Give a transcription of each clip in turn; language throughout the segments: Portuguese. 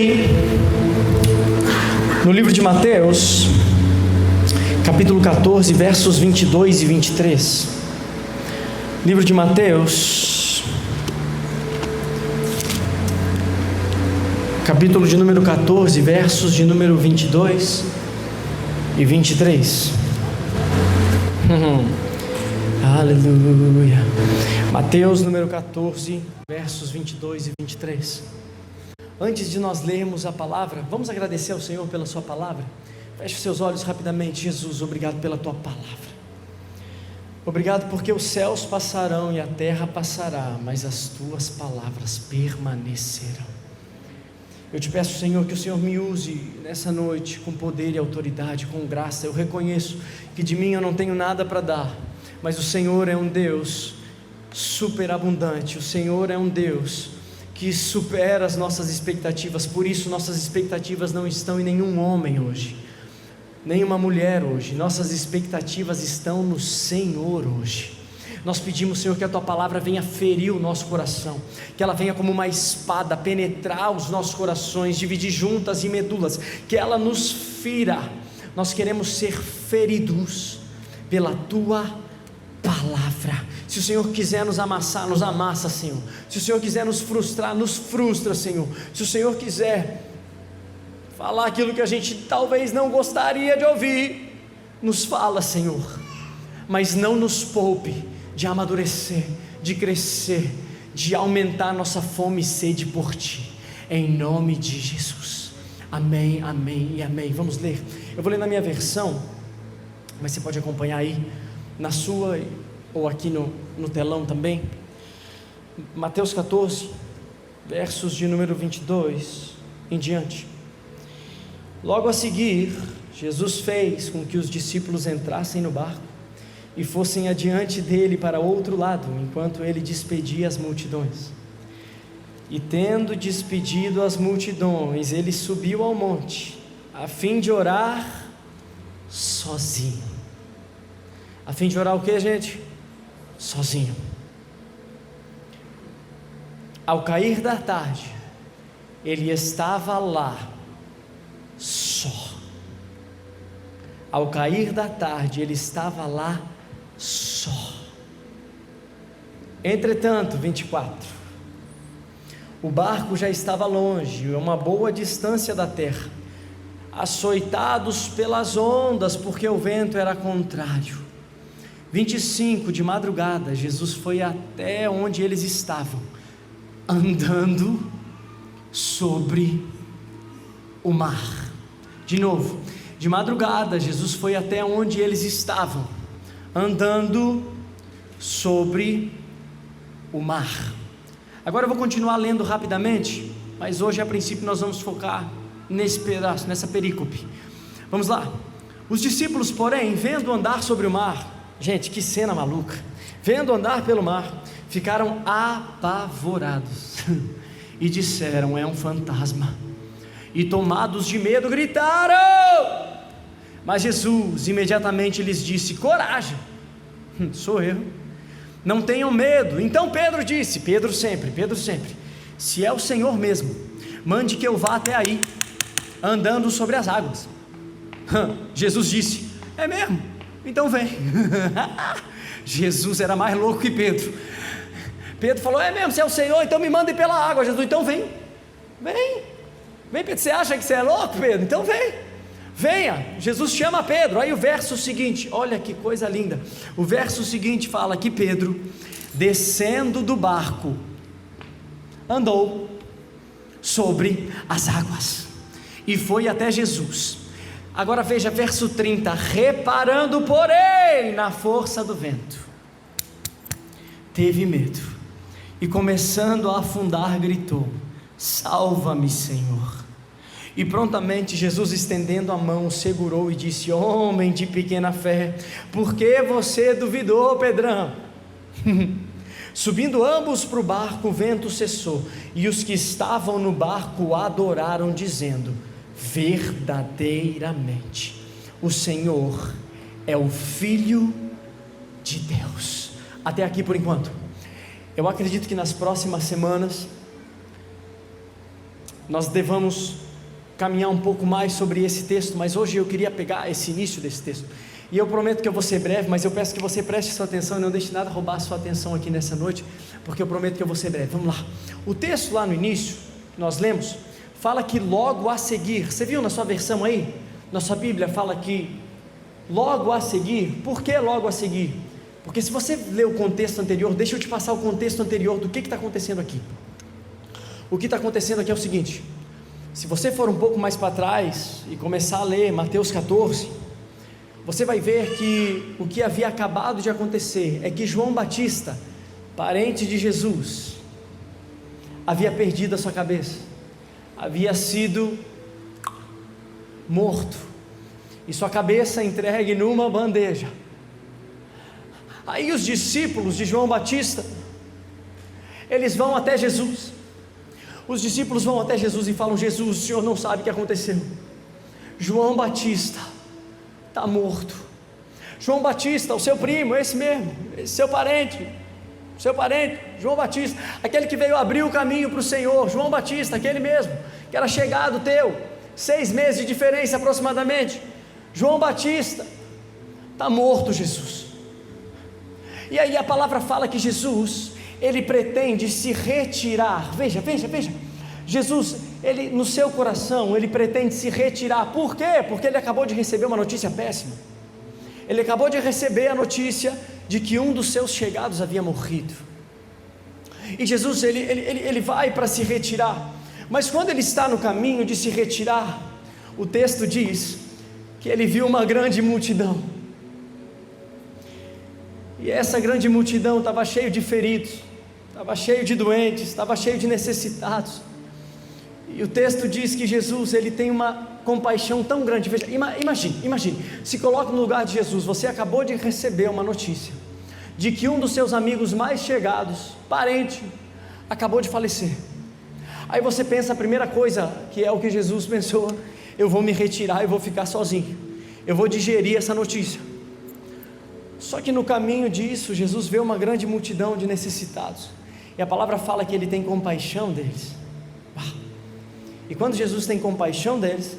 No livro de Mateus, capítulo 14, versos 22 e 23. Livro de Mateus, capítulo de número 14, versos de número 22 e 23. Aleluia. Mateus, número 14, versos 22 e 23. Antes de nós lermos a palavra, vamos agradecer ao Senhor pela sua palavra. Feche os seus olhos rapidamente. Jesus, obrigado pela tua palavra. Obrigado porque os céus passarão e a terra passará, mas as tuas palavras permanecerão. Eu te peço, Senhor, que o Senhor me use nessa noite com poder e autoridade, com graça. Eu reconheço que de mim eu não tenho nada para dar, mas o Senhor é um Deus superabundante. O Senhor é um Deus que supera as nossas expectativas. Por isso nossas expectativas não estão em nenhum homem hoje, nenhuma mulher hoje. Nossas expectativas estão no Senhor hoje. Nós pedimos, Senhor, que a tua palavra venha ferir o nosso coração, que ela venha como uma espada penetrar os nossos corações, dividir juntas e medulas, que ela nos fira. Nós queremos ser feridos pela tua palavra. Se o Senhor quiser nos amassar, nos amassa, Senhor. Se o Senhor quiser nos frustrar, nos frustra, Senhor. Se o Senhor quiser falar aquilo que a gente talvez não gostaria de ouvir, nos fala, Senhor, mas não nos poupe de amadurecer, de crescer, de aumentar nossa fome e sede por Ti, em nome de Jesus. Amém, amém e amém. Vamos ler. Eu vou ler na minha versão, mas você pode acompanhar aí na sua ou aqui no telão também. Mateus 14, versos de número 22 em diante. Logo a seguir, Jesus fez com que os discípulos entrassem no barco e fossem adiante dele para outro lado, enquanto ele despedia as multidões. E tendo despedido as multidões, ele subiu ao monte, a fim de orar sozinho. A fim de orar o que, gente? Sozinho. Ao cair da tarde, ele estava lá, só. Ao cair da tarde, ele estava lá, só. Entretanto, 24, o barco já estava longe, a uma boa distância da terra, açoitados pelas ondas, porque o vento era contrário. 25, de madrugada, Jesus foi até onde eles estavam, andando sobre o mar. De novo, de madrugada, Jesus foi até onde eles estavam, andando sobre o mar. Agora eu vou continuar lendo rapidamente, mas hoje a princípio nós vamos focar nesse pedaço, nessa perícope. Vamos lá. Os discípulos, porém, vendo andar sobre o mar, gente, que cena maluca, vendo andar pelo mar, ficaram apavorados e disseram: é um fantasma. E tomados de medo gritaram. Mas Jesus imediatamente lhes disse: coragem, sou eu, não tenham medo. Então Pedro disse, Pedro sempre, se é o Senhor mesmo, mande que eu vá até aí, andando sobre as águas. Jesus disse: é mesmo? Então vem. Jesus era mais louco que Pedro. Pedro falou: é mesmo, se é o Senhor, então me manda ir pela água. Jesus: então vem, Pedro, você acha que você é louco, Pedro? Então venha. Jesus chama Pedro. Aí o verso seguinte, olha que coisa linda, o verso seguinte fala que Pedro, descendo do barco, andou sobre as águas e foi até Jesus. Agora veja verso 30, reparando porém na força do vento, teve medo e começando a afundar gritou: salva-me, Senhor. E prontamente Jesus, estendendo a mão, segurou e disse: homem de pequena fé, por que você duvidou, Pedrão? Subindo ambos para o barco, o vento cessou, e os que estavam no barco adoraram, dizendo: verdadeiramente o Senhor é o Filho de Deus. Até aqui por enquanto. Eu acredito que nas próximas semanas nós devamos caminhar um pouco mais sobre esse texto, mas hoje eu queria pegar esse início desse texto, e eu prometo que eu vou ser breve, mas eu peço que você preste sua atenção e não deixe nada roubar a sua atenção aqui nessa noite, porque eu prometo que eu vou ser breve. Vamos lá. O texto lá no início, que nós lemos, fala que logo a seguir, você viu na sua versão aí? Na sua Bíblia fala que logo a seguir. Por que logo a seguir? Porque se você ler o contexto anterior, deixa eu te passar o contexto anterior do que está acontecendo aqui. O que está acontecendo aqui é o seguinte: se você for um pouco mais para trás e começar a ler Mateus 14, você vai ver que o que havia acabado de acontecer é que João Batista, parente de Jesus, havia perdido a sua cabeça, havia sido morto, e sua cabeça entregue numa bandeja. Aí os discípulos de João Batista, eles vão até Jesus. Os discípulos vão até Jesus e falam: Jesus, o Senhor não sabe o que aconteceu. João Batista está morto. João Batista, o seu primo, esse mesmo, esse seu parente, João Batista, aquele que veio abrir o caminho para o Senhor, João Batista, aquele mesmo, que era chegado teu, 6 meses de diferença aproximadamente. João Batista está morto, Jesus. E aí a palavra fala que Jesus, ele pretende se retirar. Veja, Jesus, ele no seu coração, ele pretende se retirar. Por quê? Porque ele acabou de receber uma notícia péssima. Ele acabou de receber a notícia de que um dos seus chegados havia morrido. E Jesus, ele vai para se retirar. Mas quando ele está no caminho de se retirar, o texto diz que ele viu uma grande multidão. E essa grande multidão estava cheio de feridos, estava cheio de doentes, estava cheio de necessitados. E o texto diz que Jesus, ele tem uma compaixão tão grande. Veja, imagine, se coloque no lugar de Jesus. Você acabou de receber uma notícia de que um dos seus amigos mais chegados, parente, acabou de falecer. Aí você pensa, a primeira coisa, que é o que Jesus pensou: eu vou me retirar, eu vou ficar sozinho, eu vou digerir essa notícia. Só que no caminho disso, Jesus vê uma grande multidão de necessitados, e a palavra fala que ele tem compaixão deles. E quando Jesus tem compaixão deles,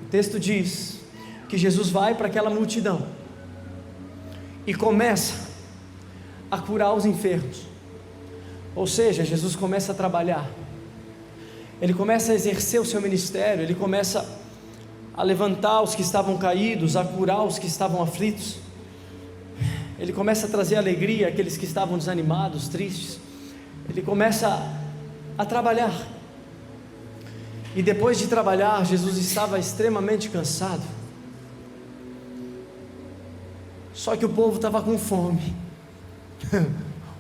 o texto diz que Jesus vai para aquela multidão e começa a curar os enfermos. Ou seja, Jesus começa a trabalhar, ele começa a exercer o seu ministério, ele começa a levantar os que estavam caídos, a curar os que estavam aflitos, ele começa a trazer alegria àqueles que estavam desanimados, tristes. Ele começa a trabalhar. E depois de trabalhar, Jesus estava extremamente cansado. Só que o povo estava com fome.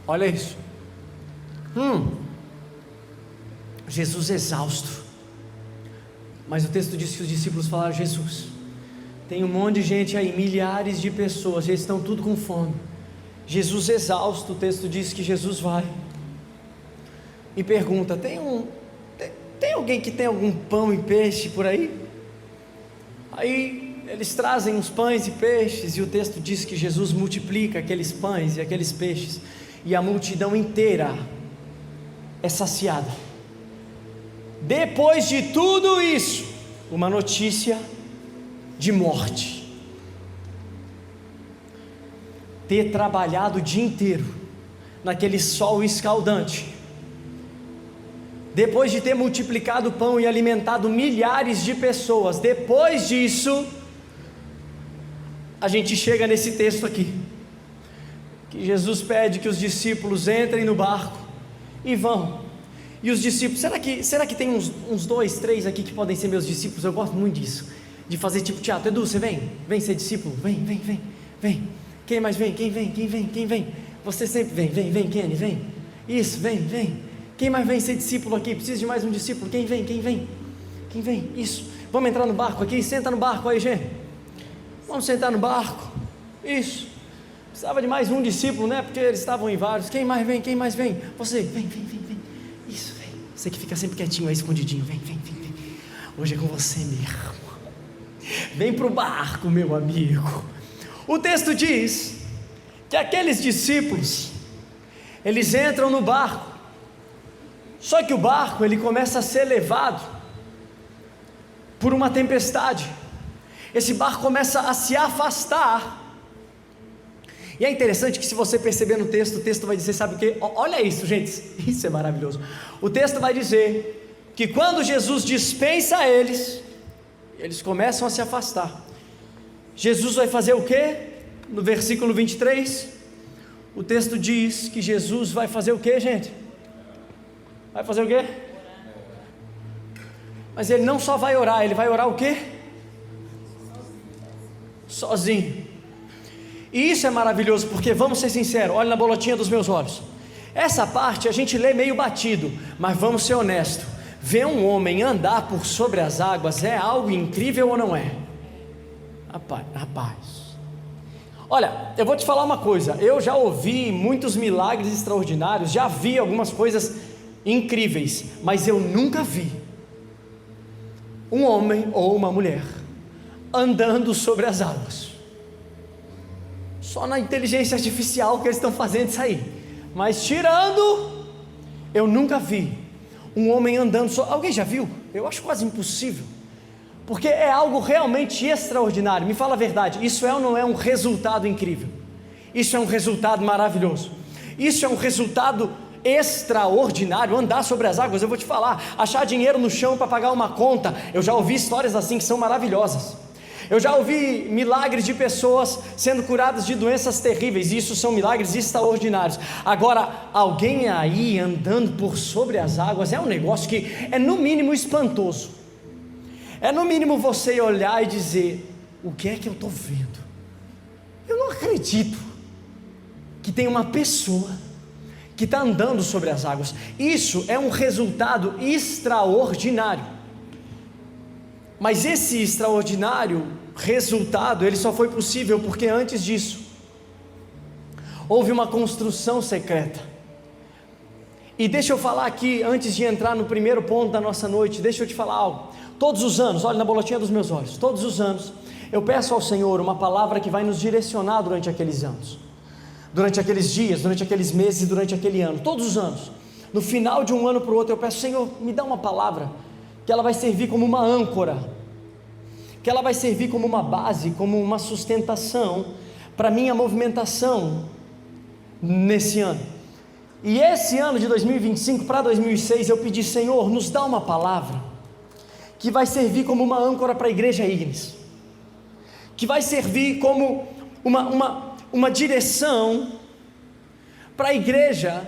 Olha isso. Jesus exausto. Mas o texto diz que os discípulos falaram: Jesus, tem um monte de gente aí, milhares de pessoas, eles estão tudo com fome. Jesus exausto, o texto diz que Jesus vai e pergunta: tem alguém que tem algum pão e peixe por aí? Aí eles trazem uns pães e peixes, e o texto diz que Jesus multiplica aqueles pães e aqueles peixes, e a multidão inteira é saciada. Depois de tudo isso, uma notícia de morte. Ter trabalhado o dia inteiro naquele sol escaldante, depois de ter multiplicado o pão e alimentado milhares de pessoas, depois disso, a gente chega nesse texto aqui, que Jesus pede que os discípulos entrem no barco e vão. E os discípulos, será que tem uns 2, 3 aqui que podem ser meus discípulos? Eu gosto muito disso, de fazer tipo teatro. Edu, você vem ser discípulo, vem. Quem mais vem? Quem vem? Você sempre vem, Kenny, vem. Isso, vem. Quem mais vem ser discípulo aqui? Precisa de mais um discípulo. Quem vem? Isso. Vamos entrar no barco aqui? Senta no barco aí, gente. Vamos sentar no barco. Isso. Precisava de mais um discípulo, né? Porque eles estavam em vários. Quem mais vem? Você, vem. Isso, vem. Você que fica sempre quietinho aí, escondidinho. Vem. Hoje é com você, meu irmão. Vem para o barco, meu amigo. O texto diz que aqueles discípulos, eles entram no barco. Só que o barco, ele começa a ser levado por uma tempestade. Esse barco começa a se afastar. E é interessante que, se você perceber no texto, o texto vai dizer, sabe o que? Olha isso, gente, isso é maravilhoso. O texto vai dizer que quando Jesus dispensa eles, eles começam a se afastar. Jesus vai fazer o que? No versículo 23, o texto diz que Jesus vai fazer o que, gente? Vai fazer o quê? Mas ele não só vai orar, ele vai orar o quê? Sozinho. E isso é maravilhoso, porque, vamos ser sinceros, olha na bolotinha dos meus olhos, essa parte a gente lê meio batido, mas vamos ser honestos, ver um homem andar por sobre as águas é algo incrível ou não é? Rapaz, olha, eu vou te falar uma coisa, eu já ouvi muitos milagres extraordinários, já vi algumas coisas incríveis, mas eu nunca vi um homem ou uma mulher andando sobre as águas. Só na inteligência artificial que eles estão fazendo isso aí, mas tirando, eu nunca vi um homem andando sobre. Alguém já viu? Eu acho quase impossível, porque é algo realmente extraordinário. Me fala a verdade, isso é ou não é um resultado incrível? Isso é um resultado maravilhoso, isso é um resultado extraordinário. Andar sobre as águas, eu vou te falar, achar dinheiro no chão para pagar uma conta, eu já ouvi histórias assim que são maravilhosas. Eu já ouvi milagres de pessoas sendo curadas de doenças terríveis, e isso são milagres extraordinários. Agora, alguém aí andando por sobre as águas é um negócio que é no mínimo espantoso. É no mínimo você olhar e dizer: o que é que eu estou vendo? Eu não acredito que tem uma pessoa que está andando sobre as águas. Isso é um resultado extraordinário. Mas esse extraordinário resultado, ele só foi possível porque antes disso houve uma construção secreta. E deixa eu falar aqui, antes de entrar no primeiro ponto da nossa noite, deixa eu te falar algo. Todos os anos, olha na bolotinha dos meus olhos, todos os anos eu peço ao Senhor uma palavra que vai nos direcionar durante aqueles anos, durante aqueles dias, durante aqueles meses e durante aquele ano. Todos os anos, no final de um ano para o outro, eu peço: Senhor, me dá uma palavra que ela vai servir como uma âncora, que ela vai servir como uma base, como uma sustentação para minha movimentação nesse ano. E esse ano de 2025 para 2006 eu pedi: Senhor, nos dá uma palavra que vai servir como uma âncora para a igreja Ignis, que vai servir como uma direção para a igreja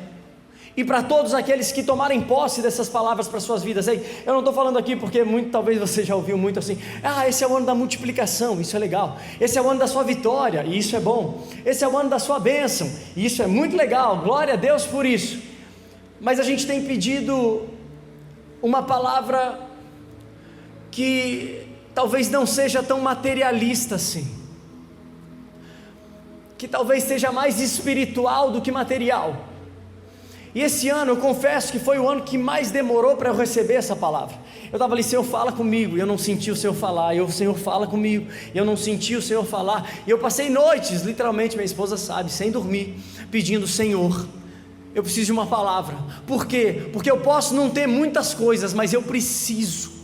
e para todos aqueles que tomarem posse dessas palavras para suas vidas. Ei, eu não estou falando aqui porque talvez você já ouviu muito assim: esse é o ano da multiplicação, isso é legal. Esse é o ano da sua vitória, e isso é bom. Esse é o ano da sua bênção, e isso é muito legal, glória a Deus por isso. Mas a gente tem pedido uma palavra que talvez não seja tão materialista assim, que talvez seja mais espiritual do que material. E esse ano, eu confesso que foi o ano que mais demorou para eu receber essa palavra. Eu estava ali: Senhor, fala comigo, e eu não senti o Senhor falar, e o Senhor fala comigo, e eu não senti o Senhor falar, e eu passei noites, literalmente, minha esposa sabe, sem dormir, pedindo: Senhor, eu preciso de uma palavra. Por quê? Porque eu posso não ter muitas coisas, mas eu preciso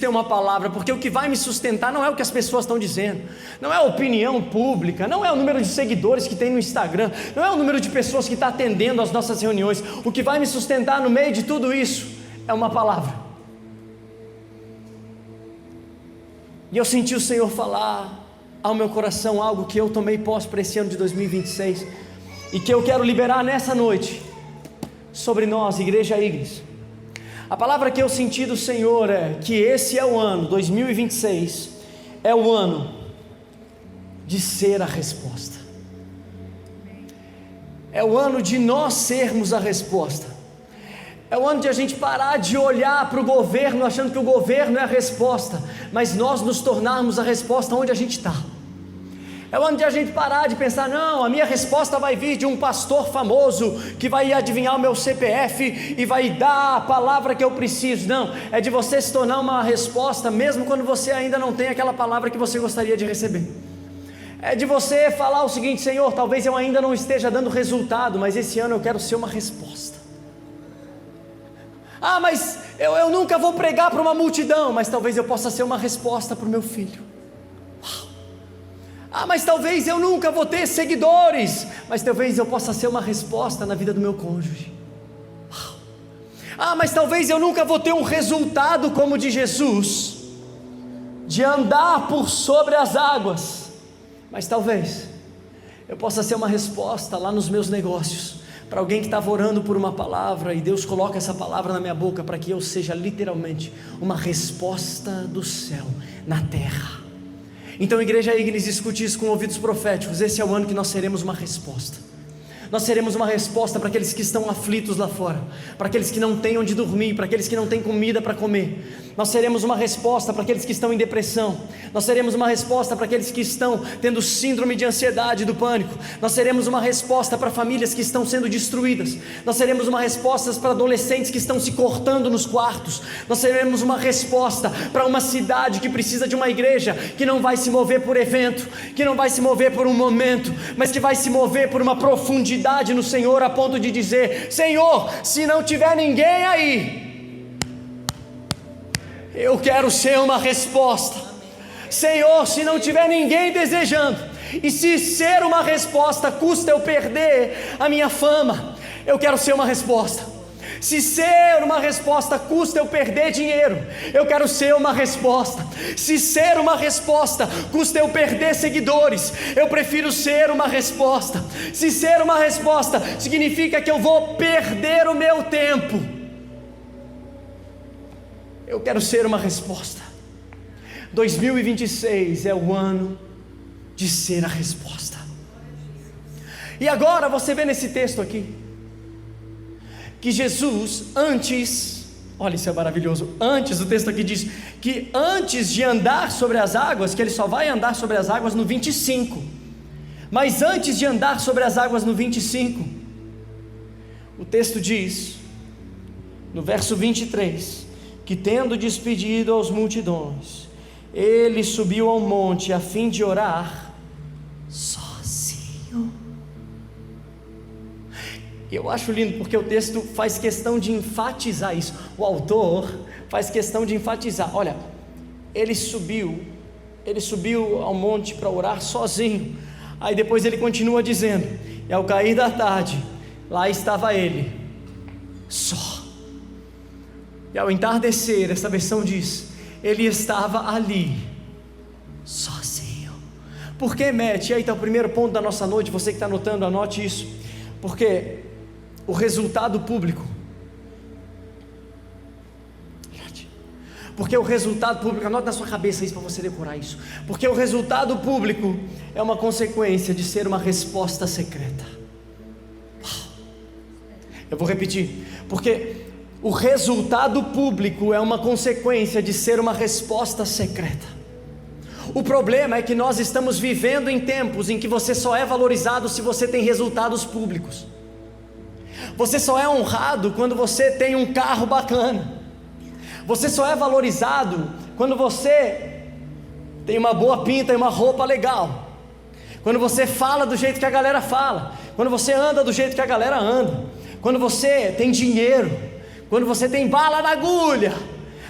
ter uma palavra, porque o que vai me sustentar não é o que as pessoas estão dizendo, não é a opinião pública, não é o número de seguidores que tem no Instagram, não é o número de pessoas que está atendendo às nossas reuniões. O que vai me sustentar no meio de tudo isso é uma palavra. E eu senti o Senhor falar ao meu coração algo que eu tomei posse para esse ano de 2026, e que eu quero liberar nessa noite sobre nós, igreja Ignis. A palavra que eu senti do Senhor é que esse é o ano, 2026, é o ano de ser a resposta, é o ano de nós sermos a resposta, é o ano de a gente parar de olhar para o governo achando que o governo é a resposta, mas nós nos tornarmos a resposta onde a gente está. É o ano de a gente parar de pensar: não, a minha resposta vai vir de um pastor famoso que vai adivinhar o meu CPF e vai dar a palavra que eu preciso. Não, é de você se tornar uma resposta mesmo quando você ainda não tem aquela palavra que você gostaria de receber. É de você falar o seguinte: Senhor, talvez eu ainda não esteja dando resultado, mas esse ano eu quero ser uma resposta. Mas eu nunca vou pregar para uma multidão, mas talvez eu possa ser uma resposta para o meu filho. Mas talvez eu nunca vou ter seguidores, mas talvez eu possa ser uma resposta na vida do meu cônjuge. Mas talvez eu nunca vou ter um resultado como o de Jesus, de andar por sobre as águas, mas talvez eu possa ser uma resposta lá nos meus negócios, para alguém que estava orando por uma palavra, e Deus coloca essa palavra na minha boca, para que eu seja literalmente uma resposta do céu na terra. Então, igreja Ignis, escute isso com ouvidos proféticos. Esse é o ano que nós seremos uma resposta. Nós seremos uma resposta para aqueles que estão aflitos lá fora, para aqueles que não têm onde dormir, para aqueles que não têm comida para comer. Nós seremos uma resposta para aqueles que estão em depressão. Nós seremos uma resposta para aqueles que estão tendo síndrome de ansiedade e do pânico. Nós seremos uma resposta para famílias que estão sendo destruídas. Nós seremos uma resposta para adolescentes que estão se cortando nos quartos. Nós seremos uma resposta para uma cidade que precisa de uma igreja que não vai se mover por evento, que não vai se mover por um momento, mas que vai se mover por uma profundidade no Senhor, a ponto de dizer: Senhor, se não tiver ninguém aí, eu quero ser uma resposta. Senhor, se não tiver ninguém desejando, e se ser uma resposta custa eu perder a minha fama, eu quero ser uma resposta. Se ser uma resposta custa eu perder dinheiro, eu quero ser uma resposta. Se ser uma resposta custa eu perder seguidores, eu prefiro ser uma resposta. Se ser uma resposta significa que eu vou perder o meu tempo, eu quero ser uma resposta. 2026 é o ano de ser a resposta. E agora você vê nesse texto aqui que Jesus, olha, isso é maravilhoso, antes, o texto aqui diz que antes de andar sobre as águas, que ele só vai andar sobre as águas no 25, mas antes de andar sobre as águas no 25, o texto diz, no verso 23, que tendo despedido as multidões, ele subiu ao monte a fim de orar sozinho. Eu acho lindo porque o texto faz questão de enfatizar isso. O autor faz questão de enfatizar. Olha, ele subiu ao monte para orar sozinho. Aí depois ele continua dizendo: e ao cair da tarde, lá estava ele, só. E ao entardecer, essa versão diz, ele estava ali, sozinho. Por que, Matt? E aí está o primeiro ponto da nossa noite. Você que está anotando, anote isso. Porque o resultado público, anote na sua cabeça isso para você decorar isso, porque o resultado público é uma consequência de ser uma resposta secreta. Eu vou repetir, porque o resultado público é uma consequência de ser uma resposta secreta. O problema é que nós estamos vivendo em tempos em que você só é valorizado se você tem resultados públicos. Você só é honrado quando você tem um carro bacana. Você só é valorizado quando você tem uma boa pinta e uma roupa legal. Quando você fala do jeito que a galera fala. Quando você anda do jeito que a galera anda. Quando você tem dinheiro. Quando você tem bala na agulha.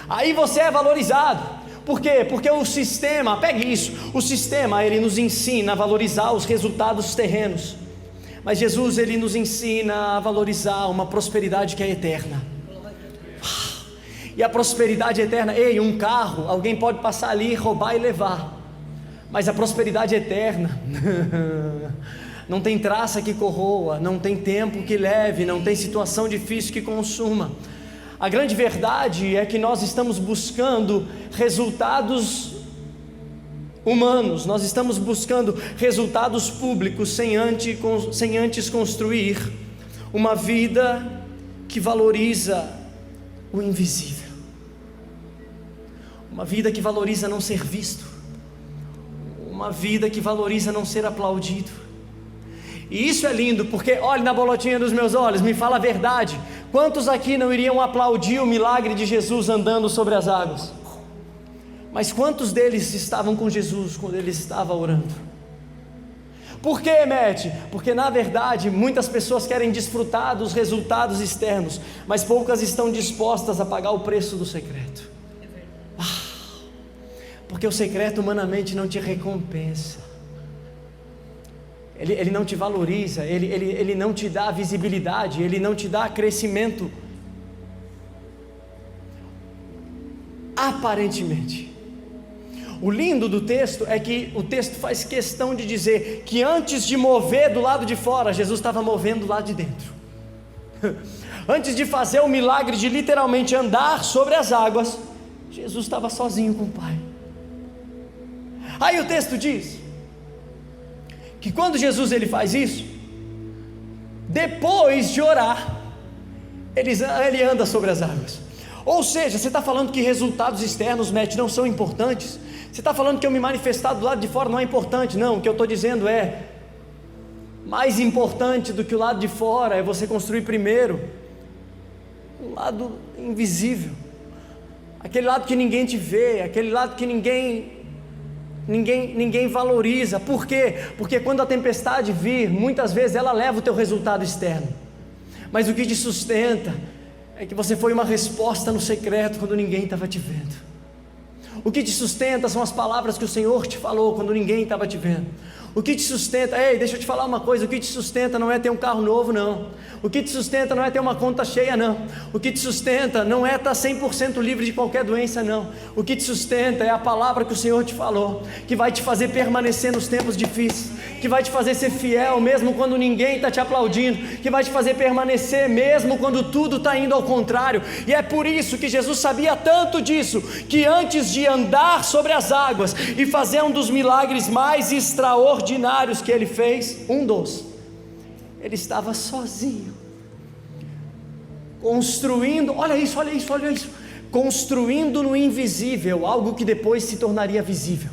Aí você é valorizado. Por quê? Porque o sistema, pegue isso, o sistema ele nos ensina a valorizar os resultados terrenos. Mas Jesus, ele nos ensina a valorizar uma prosperidade que é eterna. E a prosperidade eterna, um carro, alguém pode passar ali, roubar e levar. Mas a prosperidade eterna, não tem traça que corroa, não tem tempo que leve, não tem situação difícil que consuma. A grande verdade é que nós estamos buscando resultados humanos, nós estamos buscando resultados públicos sem antes construir uma vida que valoriza o invisível, uma vida que valoriza não ser visto, uma vida que valoriza não ser aplaudido. E isso é lindo, porque olhe na bolotinha dos meus olhos, me fala a verdade, quantos aqui não iriam aplaudir o milagre de Jesus andando sobre as águas? Mas quantos deles estavam com Jesus quando ele estava orando? Por que, Matt? Porque na verdade muitas pessoas querem desfrutar dos resultados externos, mas poucas estão dispostas a pagar o preço do secreto. Porque o secreto humanamente não te recompensa, ele não te valoriza, ele não te dá visibilidade, ele não te dá crescimento, aparentemente. O lindo do texto é que o texto faz questão de dizer que antes de mover do lado de fora, Jesus estava movendo do lado de dentro. Antes de fazer o milagre de literalmente andar sobre as águas, Jesus estava sozinho com o Pai. Aí o texto diz que quando Jesus ele faz isso, depois de orar, ele anda sobre as águas. Ou seja, você está falando que resultados externos, Matt, não são importantes? Você está falando que eu me manifestar do lado de fora não é importante? Não, o que eu estou dizendo é, mais importante do que o lado de fora é você construir primeiro um lado invisível, aquele lado que ninguém te vê, aquele lado que ninguém valoriza. Por quê? Porque quando a tempestade vir, muitas vezes ela leva o teu resultado externo, mas o que te sustenta é que você foi uma resposta no secreto quando ninguém estava te vendo. O que te sustenta são as palavras que o Senhor te falou quando ninguém estava te vendo. O que te sustenta, deixa eu te falar uma coisa, o que te sustenta não é ter um carro novo, não. O que te sustenta não é ter uma conta cheia, não. O que te sustenta não é estar 100% livre de qualquer doença, não. O que te sustenta é a palavra que o Senhor te falou, que vai te fazer permanecer nos tempos difíceis, que vai te fazer ser fiel mesmo quando ninguém está te aplaudindo, que vai te fazer permanecer mesmo quando tudo está indo ao contrário. E é por isso que Jesus sabia tanto disso, que antes de andar sobre as águas e fazer um dos milagres mais extraordinários que ele fez, ele estava sozinho, construindo, olha isso, construindo no invisível, algo que depois se tornaria visível.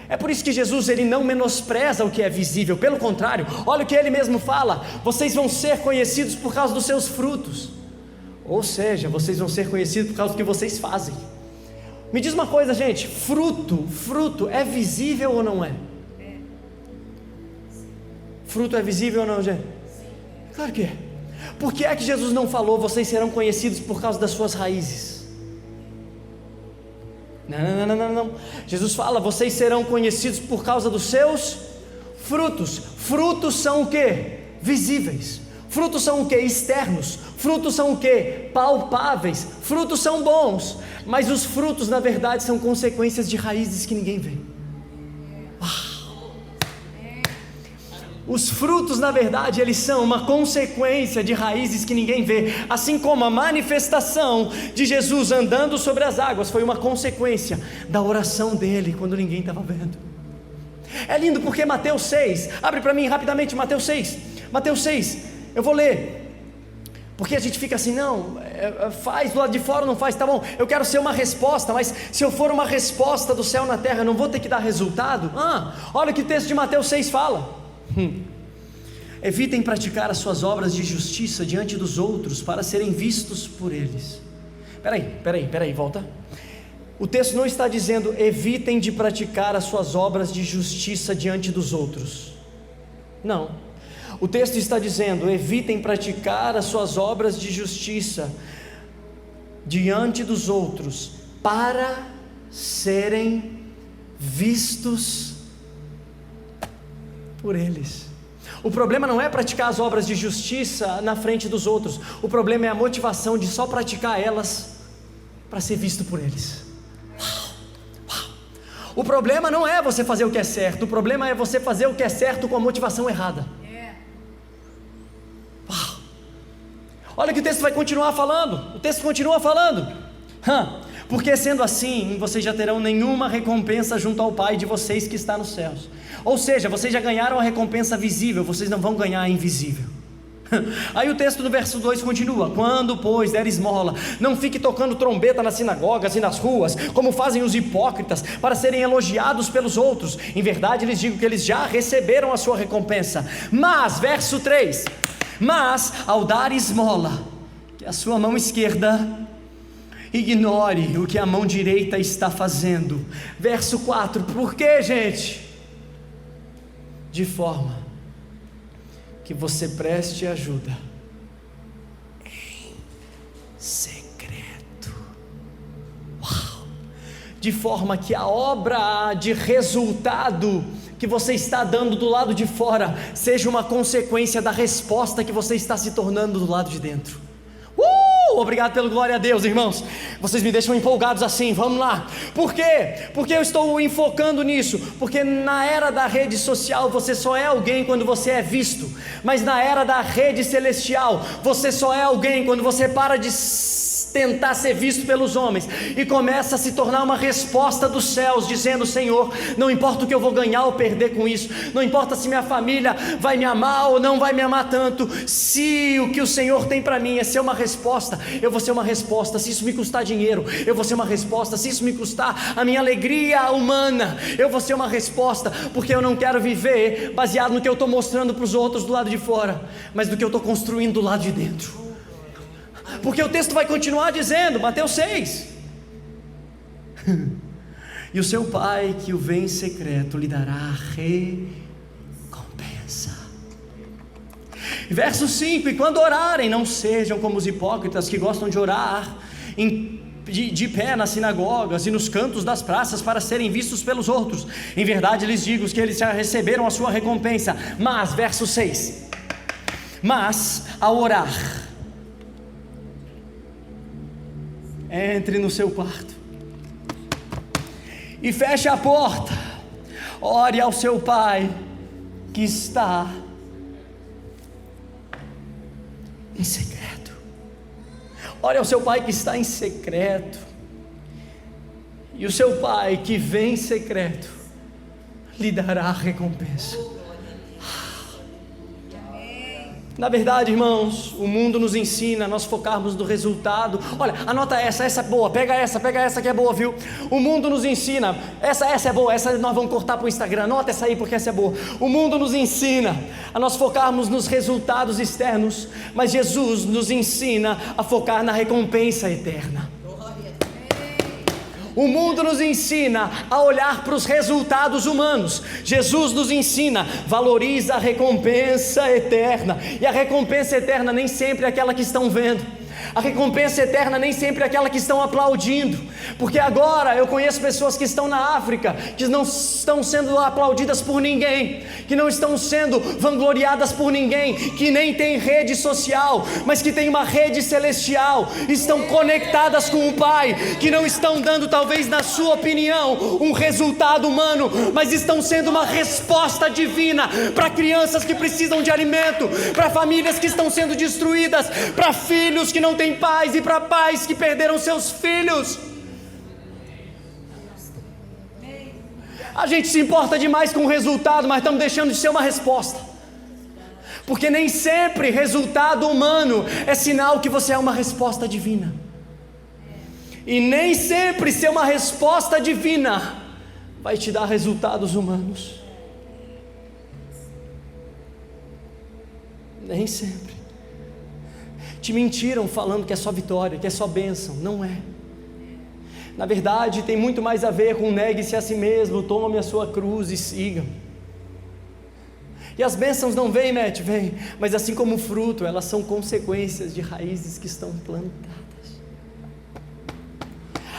É por isso que Jesus ele não menospreza o que é visível, pelo contrário, olha o que ele mesmo fala: vocês vão ser conhecidos por causa dos seus frutos, ou seja, vocês vão ser conhecidos por causa do que vocês fazem. Me diz uma coisa, gente, fruto é visível ou não é? Fruto é visível ou não, gente? Claro que é. Por que é que Jesus não falou, vocês serão conhecidos por causa das suas raízes? Não. Jesus fala, vocês serão conhecidos por causa dos seus frutos. Frutos são o quê? Visíveis. Frutos são o quê? Externos. Frutos são o quê? Palpáveis. Frutos são bons, mas os frutos na verdade são consequências de raízes que ninguém vê. Os frutos na verdade eles são uma consequência de raízes que ninguém vê, assim como a manifestação de Jesus andando sobre as águas foi uma consequência da oração dele quando ninguém estava vendo. É lindo porque Mateus 6, abre para mim rapidamente Mateus 6, eu vou ler, porque a gente fica assim, não, faz do lado de fora, não faz, tá bom, eu quero ser uma resposta, mas se eu for uma resposta do céu na terra, eu não vou ter que dar resultado? Olha o que o texto de Mateus 6 fala. Evitem praticar as suas obras de justiça diante dos outros, para serem vistos por eles. Peraí, volta. O texto não está dizendo, evitem de praticar as suas obras de justiça diante dos outros. Não. O texto está dizendo, evitem praticar as suas obras de justiça diante dos outros, para serem vistos por eles. O problema não é praticar as obras de justiça na frente dos outros, o problema é a motivação de só praticar elas para ser visto por eles. O problema não é você fazer o que é certo, o problema é você fazer o que é certo com a motivação errada. Olha que o texto vai continuar falando, porque sendo assim, vocês já terão nenhuma recompensa junto ao Pai de vocês que está nos céus. Ou seja, vocês já ganharam a recompensa visível, vocês não vão ganhar a invisível. Aí o texto do verso 2 continua, quando pois der esmola, não fique tocando trombeta nas sinagogas e nas ruas, como fazem os hipócritas, para serem elogiados pelos outros. Em verdade lhes digo que eles já receberam a sua recompensa. Mas, verso 3, mas ao dar esmola, que a sua mão esquerda ignore o que a mão direita está fazendo. Verso 4, por que, gente? de forma que você preste ajuda em secreto. Uau! De forma que a obra de resultado que você está dando do lado de fora seja uma consequência da resposta que você está se tornando do lado de dentro. Obrigado pelo glória a Deus, irmãos. Vocês me deixam empolgados assim, vamos lá. Por quê? Porque eu estou enfocando nisso. Porque na era da rede social você só é alguém quando você é visto. Mas na era da rede celestial você só é alguém quando você para de tentar ser visto pelos homens e começa a se tornar uma resposta dos céus, dizendo: Senhor, não importa o que eu vou ganhar ou perder com isso, não importa se minha família vai me amar ou não vai me amar tanto, se o que o Senhor tem para mim é ser uma resposta, eu vou ser uma resposta. Se isso me custar dinheiro, eu vou ser uma resposta. Se isso me custar a minha alegria humana, eu vou ser uma resposta, porque eu não quero viver baseado no que eu estou mostrando para os outros do lado de fora, mas do que eu estou construindo do lado de dentro. Porque o texto vai continuar dizendo, Mateus 6, e o seu pai que o vê em secreto lhe dará recompensa. Verso 5, e quando orarem, não sejam como os hipócritas que gostam de orar de pé nas sinagogas e nos cantos das praças para serem vistos pelos outros. Em verdade lhes digo que eles já receberam a sua recompensa. Mas, verso 6, mas ao orar, entre no seu quarto e feche a porta, ore ao seu pai que está em secreto. Ore ao seu pai que está em secreto, e o seu pai que vem em secreto lhe dará a recompensa. Na verdade, irmãos, o mundo nos ensina a nós focarmos no resultado. Olha, anota essa é boa, pega essa que é boa, viu? O mundo nos ensina, essa é boa, essa nós vamos cortar para o Instagram, anota essa aí porque essa é boa. O mundo nos ensina a nós focarmos nos resultados externos, mas Jesus nos ensina a focar na recompensa eterna. O mundo nos ensina a olhar para os resultados humanos. Jesus nos ensina, valoriza a recompensa eterna. E a recompensa eterna nem sempre é aquela que estão vendo. A recompensa eterna nem sempre é aquela que estão aplaudindo. Porque agora eu conheço pessoas que estão na África, que não estão sendo aplaudidas por ninguém, que não estão sendo vangloriadas por ninguém, que nem tem rede social, mas que tem uma rede celestial, estão conectadas com o Pai, que não estão dando, talvez na sua opinião, um resultado humano, mas estão sendo uma resposta divina para crianças que precisam de alimento, para famílias que estão sendo destruídas, para filhos que não têm pais e para pais que perderam seus filhos. A gente se importa demais com o resultado, mas estamos deixando de ser uma resposta, porque nem sempre resultado humano é sinal que você é uma resposta divina, e nem sempre ser uma resposta divina vai te dar resultados humanos, nem sempre. Te mentiram falando que é só vitória, que é só bênção. Não é. Na verdade tem muito mais a ver com negue-se a si mesmo, toma-me a sua cruz e siga. E as bênçãos não vêm, Matt, vêm, mas assim como o fruto, elas são consequências de raízes que estão plantadas.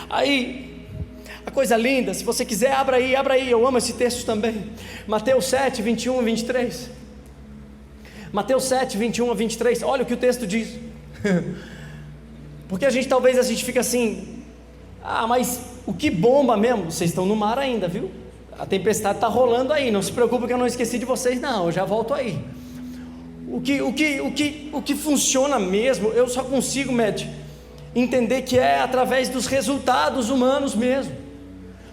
Aí, a coisa linda, se você quiser, abra aí, eu amo esse texto também, Mateus 7, 21 e 23, Mateus 7, 21 a 23, olha o que o texto diz, porque talvez a gente fica assim, mas o que bomba mesmo, vocês estão no mar ainda, viu? A tempestade está rolando aí, não se preocupe que eu não esqueci de vocês não, eu já volto aí. O que funciona mesmo, eu só consigo, Matt, entender que é através dos resultados humanos mesmo,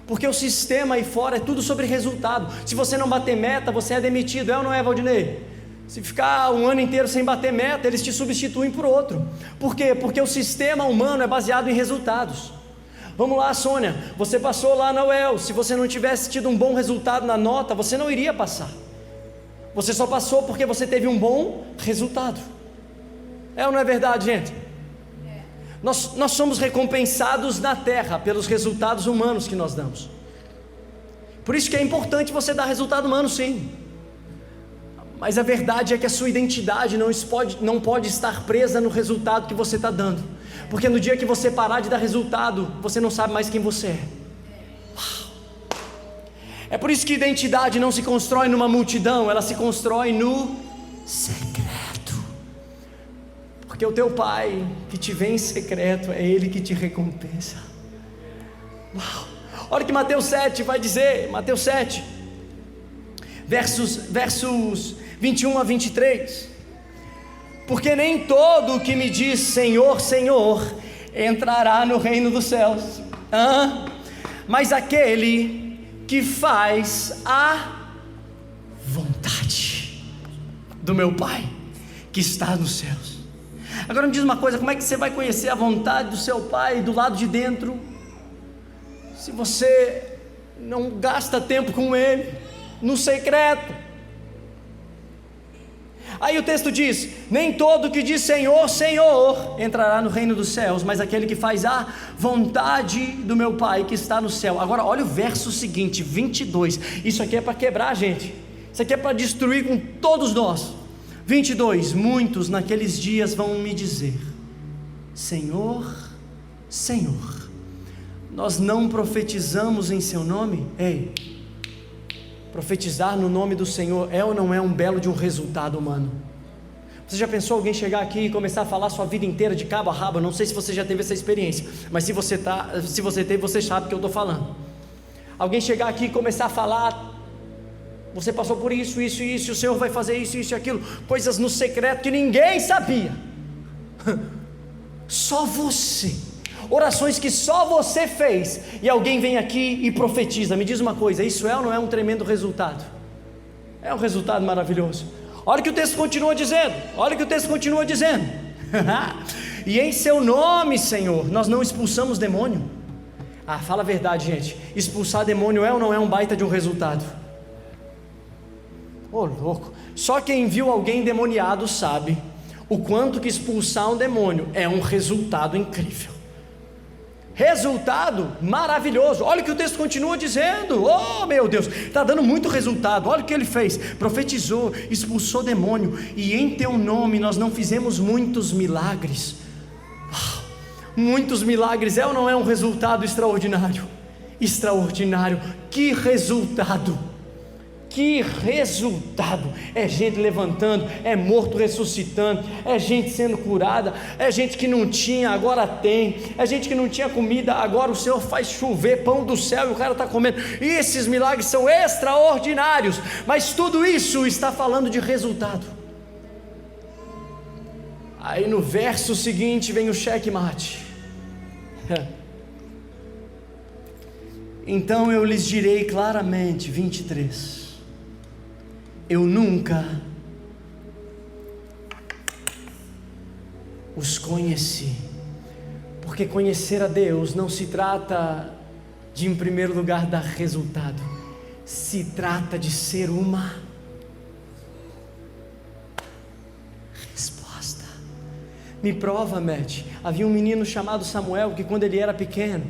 porque o sistema aí fora é tudo sobre resultado. Se você não bater meta, você é demitido, é ou não é, Valdinei? Se ficar um ano inteiro sem bater meta, eles te substituem por outro. Por quê? Porque o sistema humano é baseado em resultados. Vamos lá, Sônia, você passou lá na UEL, se você não tivesse tido um bom resultado na nota, você não iria passar. Você só passou porque você teve um bom resultado. É ou não é verdade, gente? Nós somos recompensados na terra pelos resultados humanos que nós damos. Por isso que é importante você dar resultado humano, sim. Mas a verdade é que a sua identidade não pode estar presa no resultado que você está dando, porque no dia que você parar de dar resultado, você não sabe mais quem você é. É por isso que identidade não se constrói numa multidão, ela se constrói no secreto, porque o teu Pai que te vê em secreto, é Ele que te recompensa. Uau. Olha o que Mateus 7 vai dizer, Mateus 7, versos 21 a 23, porque nem todo o que me diz Senhor, Senhor, entrará no reino dos céus, mas aquele que faz a vontade do meu Pai, que está nos céus. Agora me diz uma coisa, como é que você vai conhecer a vontade do seu Pai do lado de dentro, se você não gasta tempo com Ele, no secreto? Aí o texto diz, nem todo que diz Senhor, Senhor, entrará no reino dos céus, mas aquele que faz a vontade do meu Pai que está no céu. Agora olha o verso seguinte, 22, isso aqui é para quebrar, gente, isso aqui é para destruir com todos nós. 22, muitos naqueles dias vão me dizer, Senhor, Senhor, nós não profetizamos em seu nome? Ei, profetizar no nome do Senhor é ou não é um belo de um resultado humano? Você já pensou alguém chegar aqui e começar a falar sua vida inteira de cabo a rabo? Não sei se você já teve essa experiência, mas se você teve, você sabe o que eu estou falando. Alguém chegar aqui e começar a falar, você passou por isso, o Senhor vai fazer isso e aquilo, coisas no secreto que ninguém sabia, só você, orações que só você fez, e alguém vem aqui e profetiza. Me diz uma coisa, isso é ou não é um tremendo resultado? É um resultado maravilhoso. Olha o que o texto continua dizendo, e em seu nome, Senhor, nós não expulsamos demônio. Fala a verdade, gente, expulsar demônio é ou não é um baita de um resultado? Louco, só quem viu alguém endemoniado sabe o quanto que expulsar um demônio é um resultado incrível, resultado maravilhoso. Olha o que o texto continua dizendo, oh meu Deus, está dando muito resultado. Olha o que ele fez, profetizou, expulsou demônio, e em teu nome nós não fizemos muitos milagres. Muitos milagres é ou não é um resultado extraordinário? Que resultado! Que resultado! É gente levantando, é morto ressuscitando, é gente sendo curada, é gente que não tinha, agora tem, é gente que não tinha comida, agora o Senhor faz chover pão do céu e o cara está comendo. E esses milagres são extraordinários, mas tudo isso está falando de resultado. Aí no verso seguinte vem o checkmate. Então eu lhes direi claramente, 23, eu nunca os conheci. Porque conhecer a Deus não se trata de, em primeiro lugar, dar resultado, se trata de ser uma resposta. Me prova, Matt. Havia um menino chamado Samuel, que quando ele era pequeno,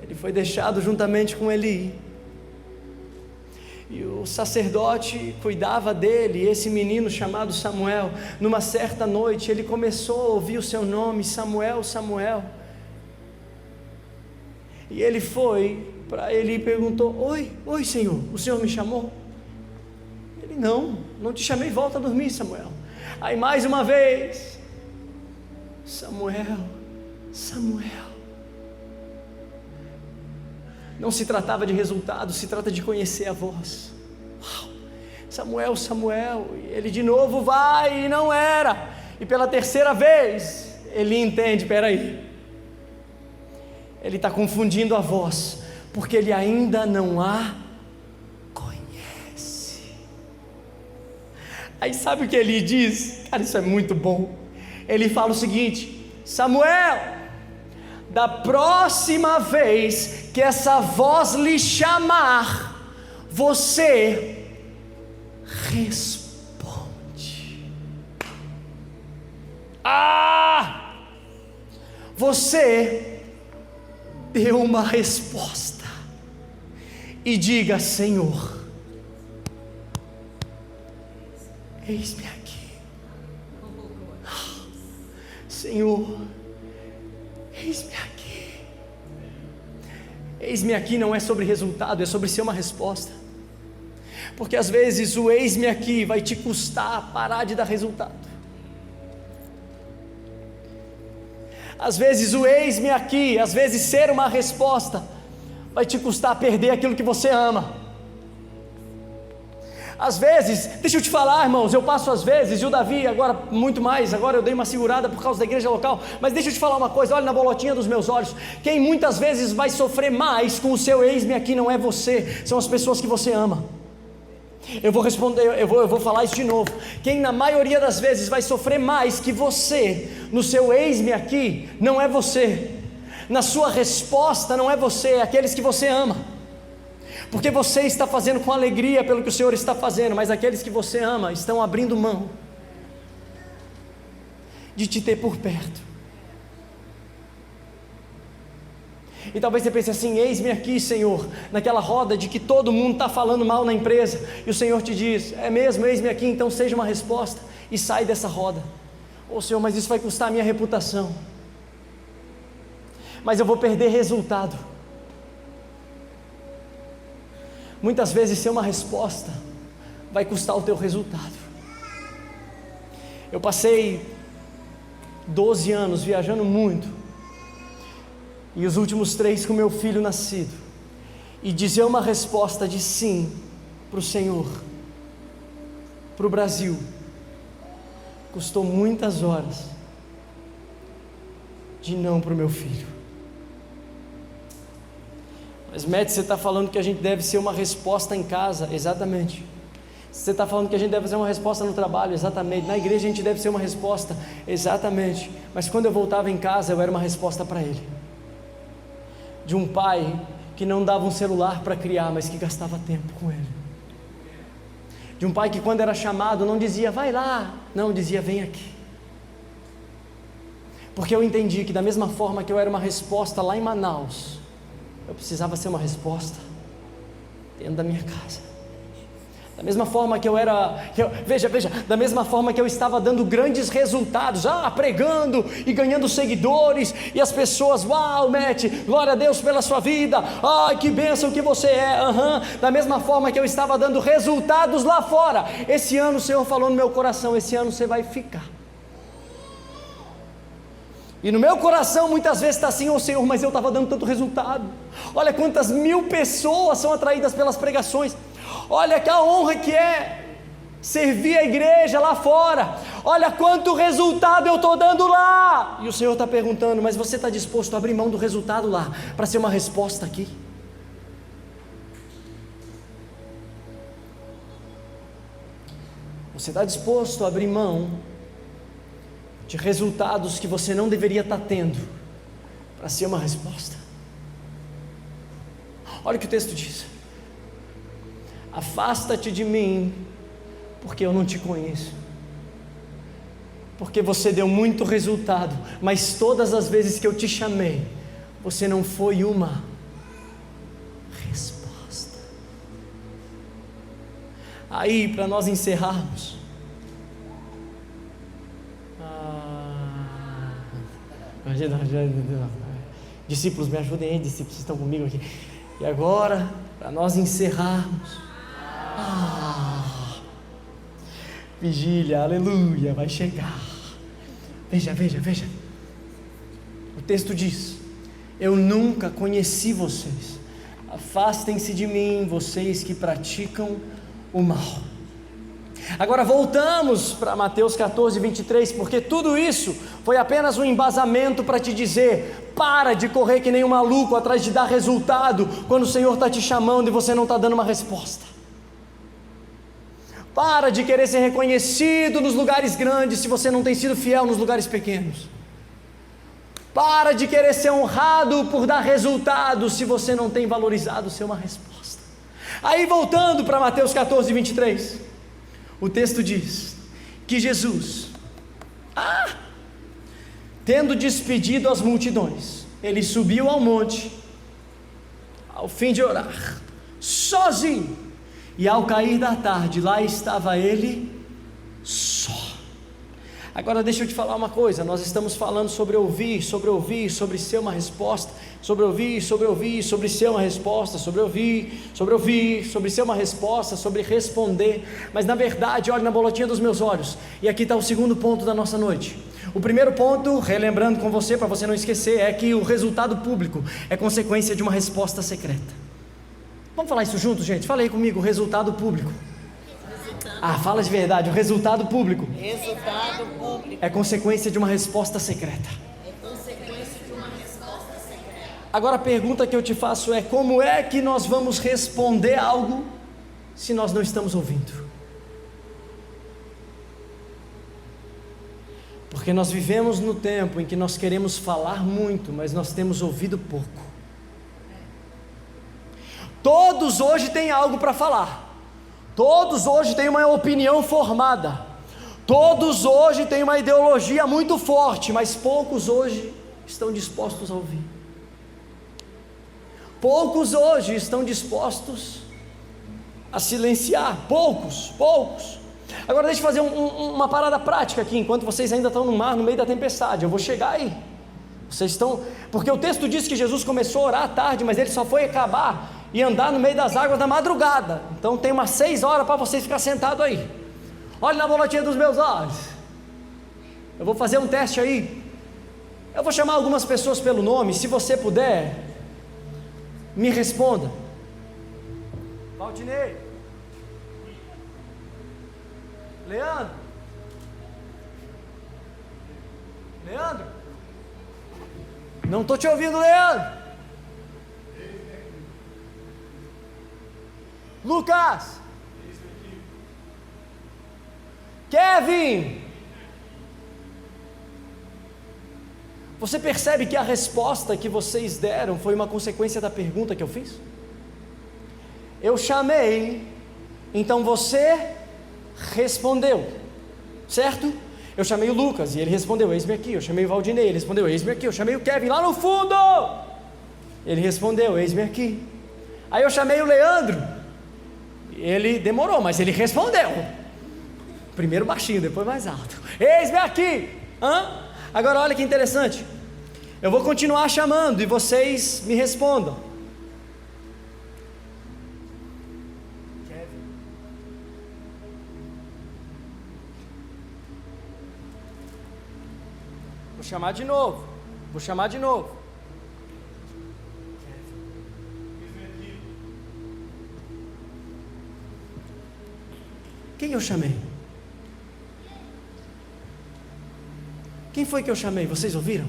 ele foi deixado juntamente com Eli, e o sacerdote cuidava dele. E esse menino chamado Samuel, numa certa noite, ele começou a ouvir o seu nome, Samuel, Samuel. E ele foi para ele e perguntou, oi Senhor, o Senhor me chamou? Ele, não te chamei, volta a dormir, Samuel. Aí mais uma vez, Samuel. Não se tratava de resultado, se trata de conhecer a voz. Samuel, e ele de novo vai, e não era, e pela terceira vez, ele entende, peraí, ele está confundindo a voz, porque ele ainda não a conhece. Aí sabe o que ele diz? Cara, isso é muito bom. Ele fala o seguinte, Samuel, da próxima vez que essa voz lhe chamar, você responde. Você deu uma resposta e diga, Senhor, Eis-me aqui. Senhor, eis-me aqui. Eis-me aqui não é sobre resultado, é sobre ser uma resposta. Porque às vezes o eis-me aqui vai te custar parar de dar resultado. Às vezes o eis-me aqui, às vezes ser uma resposta, vai te custar perder aquilo que você ama. Às vezes, deixa eu te falar, irmãos, eu passo às vezes, e o Davi agora muito mais, agora eu dei uma segurada por causa da igreja local, mas deixa eu te falar uma coisa, olha na bolotinha dos meus olhos, quem muitas vezes vai sofrer mais com o seu eis-me aqui não é você, são as pessoas que você ama. Eu vou responder, eu vou falar isso de novo, quem na maioria das vezes vai sofrer mais que você, no seu eis-me aqui, não é você, na sua resposta não é você, é aqueles que você ama. Porque você está fazendo com alegria pelo que o Senhor está fazendo, mas aqueles que você ama estão abrindo mão de te ter por perto. E talvez você pense assim: eis-me aqui, Senhor, naquela roda de que todo mundo está falando mal na empresa, e o Senhor te diz: é mesmo, eis-me aqui, então seja uma resposta, e sai dessa roda. Ô Senhor, mas isso vai custar a minha reputação, mas eu vou perder resultado. Muitas vezes ser uma resposta vai custar o teu resultado. Eu passei 12 anos viajando muito, e os últimos 3 com meu filho nascido, e dizer uma resposta de sim para o Senhor, para o Brasil, custou muitas horas de não para o meu filho. Mas Matt, você está falando que a gente deve ser uma resposta em casa? Exatamente. Você está falando que a gente deve ser uma resposta no trabalho? Exatamente. Na igreja a gente deve ser uma resposta? Exatamente. Mas quando eu voltava em casa, eu era uma resposta para ele, de um pai que não dava um celular para criar, mas que gastava tempo com ele, de um pai que quando era chamado não dizia vai lá, não, dizia vem aqui. Porque eu entendi que da mesma forma que eu era uma resposta lá em Manaus, eu precisava ser uma resposta dentro da minha casa. Da mesma forma que veja, da mesma forma que eu estava dando grandes resultados, pregando e ganhando seguidores, e as pessoas, uau, Matt, glória a Deus pela sua vida, ai, que bênção que você é, da mesma forma que eu estava dando resultados lá fora, esse ano o Senhor falou no meu coração, esse ano você vai ficar. E no meu coração muitas vezes está assim: Senhor, mas eu estava dando tanto resultado, olha quantas 1000 pessoas são atraídas pelas pregações, olha que a honra que é servir a igreja lá fora, olha quanto resultado eu estou dando lá, e o Senhor está perguntando: mas você está disposto a abrir mão do resultado lá, para ser uma resposta aqui? Você está disposto a abrir mão de resultados que você não deveria estar tendo, para ser uma resposta? Olha o que o texto diz: afasta-te de mim, porque eu não te conheço. Porque você deu muito resultado, mas todas as vezes que eu te chamei, você não foi uma resposta. Aí, para nós encerrarmos, discípulos, me ajudem aí, discípulos, vocês estão comigo aqui. E agora, para nós encerrarmos, vigília, aleluia, vai chegar. Veja, o texto diz: eu nunca conheci vocês, afastem-se de mim, vocês que praticam o mal. Agora voltamos para Mateus 14, 23, porque tudo isso foi apenas um embasamento para te dizer: para de correr que nem um maluco atrás de dar resultado, quando o Senhor está te chamando e você não está dando uma resposta. Para de querer ser reconhecido nos lugares grandes, se você não tem sido fiel nos lugares pequenos. Para de querer ser honrado por dar resultado, se você não tem valorizado ser uma resposta. Aí voltando para Mateus 14, 23, o texto diz que Jesus, tendo despedido as multidões, ele subiu ao monte, ao fim de orar, sozinho, e ao cair da tarde, lá estava ele Agora deixa eu te falar uma coisa, nós estamos falando sobre ouvir, sobre ser uma resposta, sobre ouvir, sobre ser uma resposta, sobre ouvir, sobre ser uma resposta, sobre responder, mas na verdade, olhe na boletinha dos meus olhos, e aqui está o segundo ponto da nossa noite. O primeiro ponto, relembrando com você, para você não esquecer, é que o resultado público é consequência de uma resposta secreta. Vamos falar isso juntos, gente? Fala aí comigo, resultado público. Fala de verdade, o resultado público é consequência de uma resposta secreta. Agora a pergunta que eu te faço é: como é que nós vamos responder algo se nós não estamos ouvindo? Porque nós vivemos no tempo em que nós queremos falar muito, mas nós temos ouvido pouco. Todos hoje têm algo para falar. Todos hoje têm uma opinião formada, todos hoje têm uma ideologia muito forte, mas poucos hoje estão dispostos a ouvir. Poucos hoje estão dispostos a silenciar, poucos. Agora deixa eu fazer uma parada prática aqui, enquanto vocês ainda estão no mar, no meio da tempestade, eu vou chegar aí. Vocês estão, porque o texto diz que Jesus começou a orar à tarde, mas ele só foi acabar e andar no meio das águas da madrugada. Então tem umas 6 horas para vocês ficar sentado aí. Olhe na boletinha dos meus olhos. Eu vou fazer um teste aí. Eu vou chamar algumas pessoas pelo nome. Se você puder, me responda. Valdinei, Leandro, não estou te ouvindo, Leandro. Lucas, Kevin, você percebe que a resposta que vocês deram foi uma consequência da pergunta que eu fiz? Eu chamei, então você respondeu, certo? Eu chamei o Lucas e ele respondeu, eis-me aqui. Eu chamei o Valdinei, ele respondeu, eis-me aqui. Eu chamei o Kevin lá no fundo, ele respondeu, eis-me aqui. Aí eu chamei o Leandro, ele demorou, mas ele respondeu. Primeiro baixinho, depois mais alto. Eis-me aqui. Agora olha que interessante. Eu vou continuar chamando e vocês me respondam. Kevin. Vou chamar de novo. Quem eu chamei? Quem foi que eu chamei? Vocês ouviram?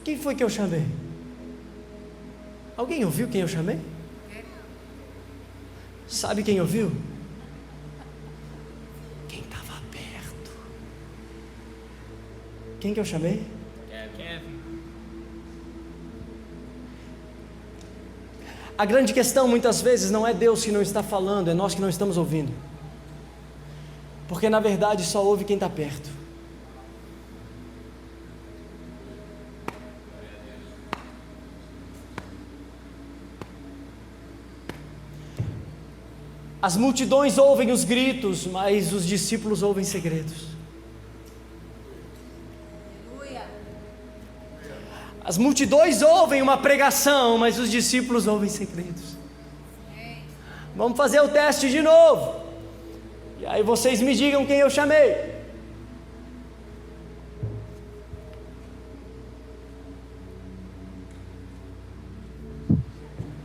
Quem foi que eu chamei? Alguém ouviu quem eu chamei? Sabe quem ouviu? Quem estava perto. Quem que eu chamei? Kevin. A grande questão muitas vezes não é Deus que não está falando, é nós que não estamos ouvindo. Porque na verdade só ouve quem está perto. As multidões ouvem os gritos, mas os discípulos ouvem segredos. As multidões ouvem uma pregação, mas os discípulos ouvem segredos. Vamos fazer o teste de novo. E aí vocês me digam quem eu chamei.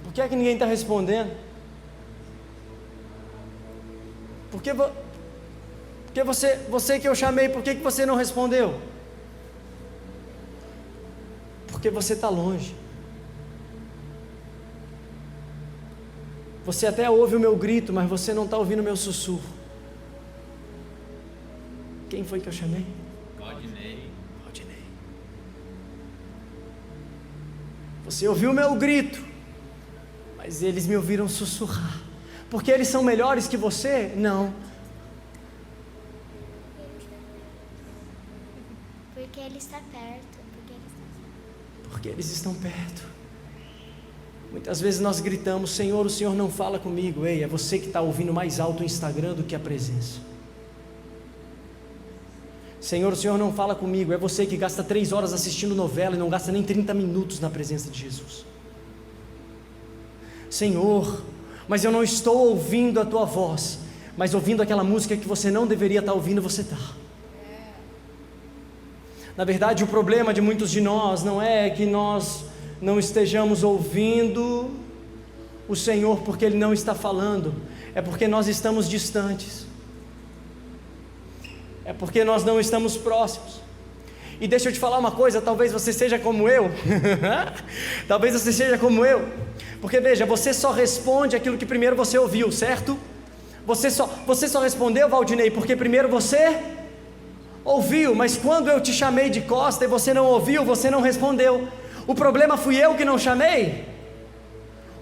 Por que é que ninguém está respondendo? Porque você que eu chamei, por que você não respondeu? Porque você está longe. Você até ouve o meu grito, mas você não está ouvindo o meu sussurro. Quem foi que eu chamei? Valdinei. Você ouviu o meu grito, mas eles me ouviram sussurrar. Porque eles são melhores que você? Não. Porque ele está perto. Porque eles estão perto. Muitas vezes nós gritamos: Senhor, o Senhor não fala comigo. Ei, é você que está ouvindo mais alto o Instagram do que a presença. Senhor, o Senhor não fala comigo. É você que gasta 3 horas assistindo novela e não gasta nem 30 minutos na presença de Jesus. Senhor, mas eu não estou ouvindo a tua voz, mas ouvindo aquela música que você não deveria estar ouvindo, você está. Na verdade, o problema de muitos de nós não é que nós não estejamos ouvindo o Senhor porque Ele não está falando, é porque nós estamos distantes, é porque nós não estamos próximos. E deixa eu te falar uma coisa, talvez você seja como eu, talvez você seja como eu, porque veja, você só responde aquilo que primeiro você ouviu, certo? Você só respondeu, Valdinei, porque primeiro você ouviu, mas quando eu te chamei de costa e você não ouviu, você não respondeu. O problema fui eu que não chamei,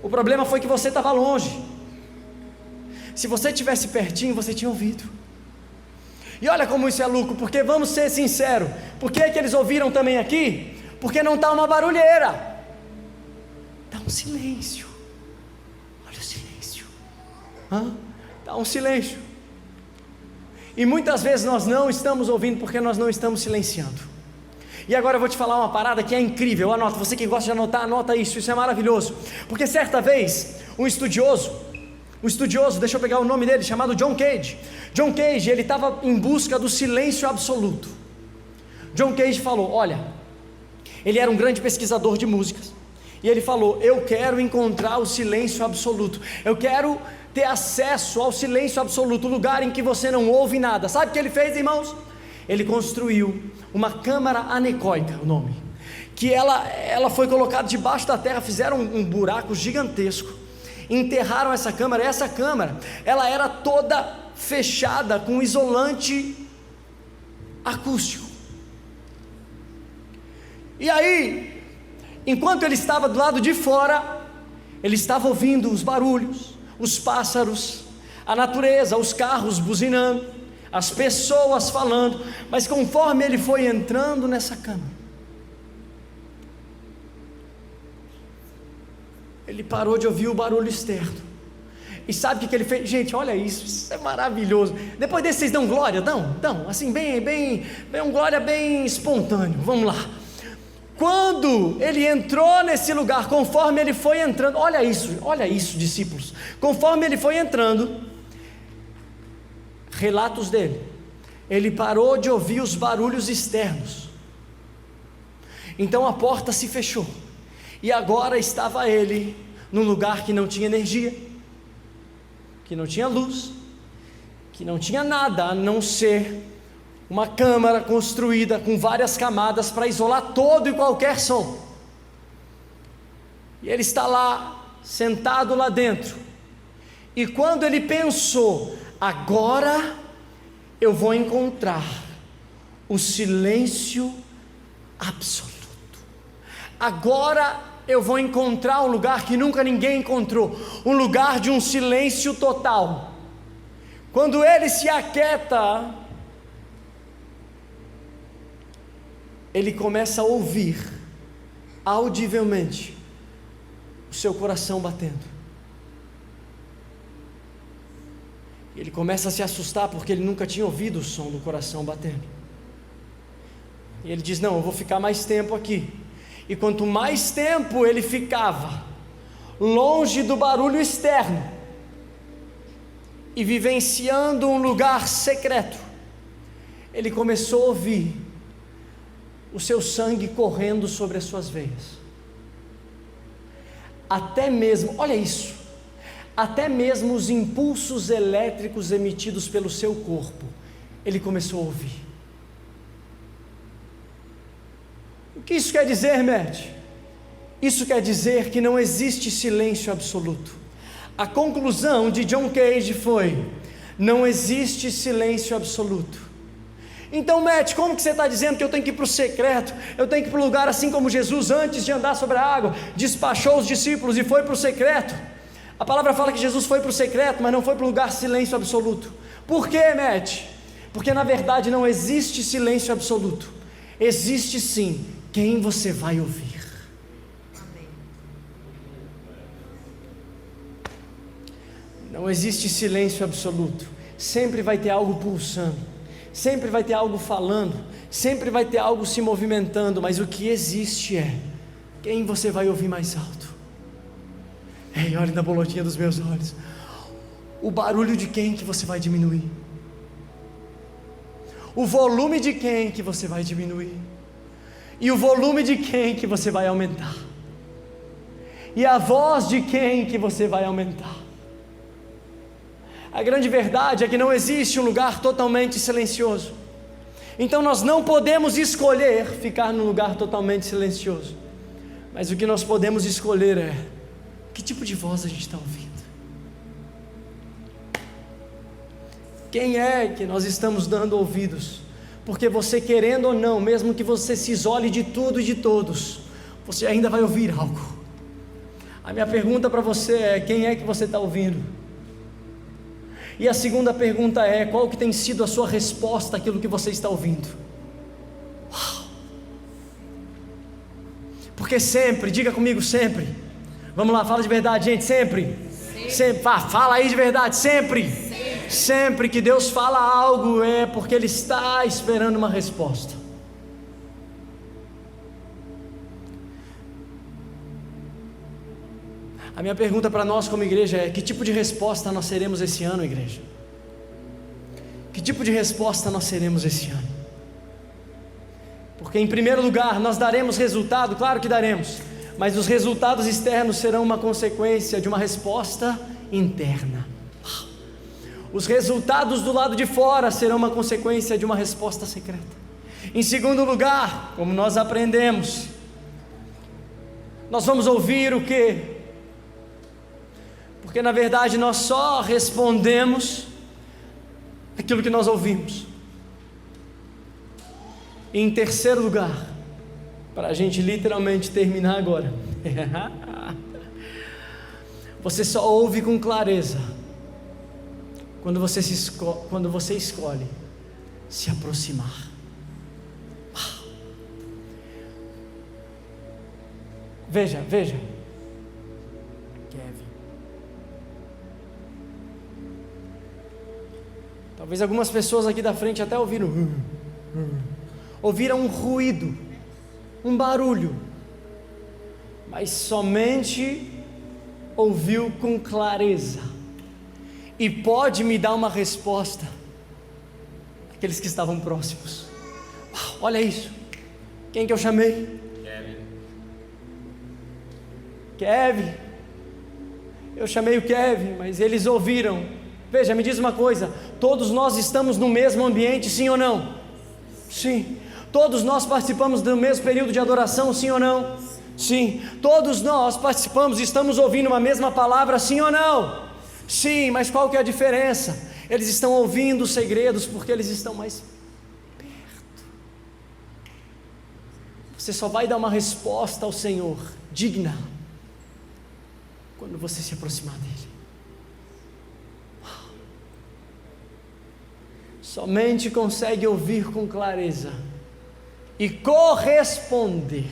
o problema foi que você estava longe. Se você estivesse pertinho, você tinha ouvido. E olha como isso é louco, porque vamos ser sinceros, por que eles ouviram também aqui? Porque não está uma barulheira, está um silêncio. Olha o silêncio, está um silêncio. E muitas vezes nós não estamos ouvindo porque nós não estamos silenciando. E agora eu vou te falar uma parada que é incrível, anota, você que gosta de anotar, anota isso é maravilhoso. Porque certa vez, um estudioso, deixa eu pegar o nome dele, chamado John Cage, ele estava em busca do silêncio absoluto. John Cage falou, olha, ele era um grande pesquisador de músicas, e ele falou, eu quero encontrar o silêncio absoluto, eu quero ter acesso ao silêncio absoluto, o lugar em que você não ouve nada. Sabe o que ele fez, irmãos? Ele construiu uma câmara anecoica, o nome, que ela foi colocada debaixo da terra, fizeram um buraco gigantesco, enterraram essa câmara. Essa câmara, ela era toda fechada com isolante acústico. E aí, enquanto ele estava do lado de fora, ele estava ouvindo os barulhos, os pássaros, a natureza, os carros buzinando, as pessoas falando, mas conforme ele foi entrando nessa câmara, ele parou de ouvir o barulho externo. E sabe o que ele fez? Gente, olha isso é maravilhoso. Depois desse vocês dão glória? Dão, assim bem um glória bem espontâneo, vamos lá. Quando ele entrou nesse lugar, conforme ele foi entrando, olha isso, discípulos, conforme ele foi entrando, relatos dele, ele parou de ouvir os barulhos externos, então a porta se fechou, e agora estava ele num lugar que não tinha energia, que não tinha luz, que não tinha nada a não ser uma câmara construída com várias camadas para isolar todo e qualquer som. E ele está lá, sentado lá dentro, e quando ele pensou, agora eu vou encontrar o silêncio absoluto, agora eu vou encontrar um lugar que nunca ninguém encontrou, um lugar de um silêncio total. Quando ele se aquieta, ele começa a ouvir audivelmente o seu coração batendo. Ele começa a se assustar porque ele nunca tinha ouvido o som do coração batendo. E ele diz, não, eu vou ficar mais tempo aqui. E quanto mais tempo ele ficava longe do barulho externo e vivenciando um lugar secreto, ele começou a ouvir o seu sangue correndo sobre as suas veias. Até mesmo, olha isso, até mesmo os impulsos elétricos emitidos pelo seu corpo, ele começou a ouvir. O que isso quer dizer, Matt? Isso quer dizer que não existe silêncio absoluto. A conclusão de John Cage foi: não existe silêncio absoluto. Então, Matt, como que você está dizendo que eu tenho que ir para o secreto? Eu tenho que ir para o lugar assim como Jesus, antes de andar sobre a água, despachou os discípulos e foi para o secreto. A palavra fala que Jesus foi para o secreto, mas não foi para o lugar silêncio absoluto. Por quê, Matt? Porque na verdade não existe silêncio absoluto. Existe sim quem você vai ouvir. Não existe silêncio absoluto. Sempre vai ter algo pulsando, sempre vai ter algo falando, sempre vai ter algo se movimentando, mas o que existe é quem você vai ouvir mais alto. Ei, olhe na bolotinha dos meus olhos. O barulho de quem que você vai diminuir? O volume de quem que você vai diminuir? E o volume de quem que você vai aumentar? E a voz de quem que você vai aumentar? A grande verdade é que não existe um lugar totalmente silencioso. Então nós não podemos escolher ficar num lugar totalmente silencioso. Mas o que nós podemos escolher é que tipo de voz a gente está ouvindo. Quem é que nós estamos dando ouvidos? Porque você, querendo ou não, mesmo que você se isole de tudo e de todos, você ainda vai ouvir algo. A minha pergunta para você é: quem é que você está ouvindo? E a segunda pergunta é: qual que tem sido a sua resposta àquilo que você está ouvindo? Uau! Porque sempre, diga comigo, sempre. Vamos lá, fala de verdade, gente, sempre. Sempre. Fala aí de verdade, sempre. Sempre que Deus fala algo é porque Ele está esperando uma resposta. A minha pergunta para nós como igreja é: que tipo de resposta nós seremos esse ano, igreja? Que tipo de resposta nós seremos esse ano? Porque em primeiro lugar nós daremos resultado, claro que daremos, mas os resultados externos serão uma consequência de uma resposta interna. Os resultados do lado de fora serão uma consequência de uma resposta secreta. Em segundo lugar, como nós aprendemos, nós vamos ouvir o quê? Porque na verdade nós só respondemos aquilo que nós ouvimos. E em terceiro lugar, para a gente literalmente terminar agora, você só ouve com clareza quando você escolhe se aproximar. Veja, Kevin. Talvez algumas pessoas aqui da frente até ouviram um ruído, um barulho, mas somente ouviu com clareza. E pode me dar uma resposta. Aqueles que estavam próximos. Olha isso. Quem que eu chamei? Kevin. Eu chamei o Kevin, mas eles ouviram. Veja, me diz uma coisa: todos nós estamos no mesmo ambiente, sim ou não? Sim. Todos nós participamos do mesmo período de adoração, sim ou não? Sim. Todos nós participamos e estamos ouvindo uma mesma palavra, sim ou não? Sim, mas qual que é a diferença? Eles estão ouvindo os segredos porque eles estão mais perto. Você só vai dar uma resposta ao Senhor digna quando você se aproximar dEle. Somente consegue ouvir com clareza e corresponder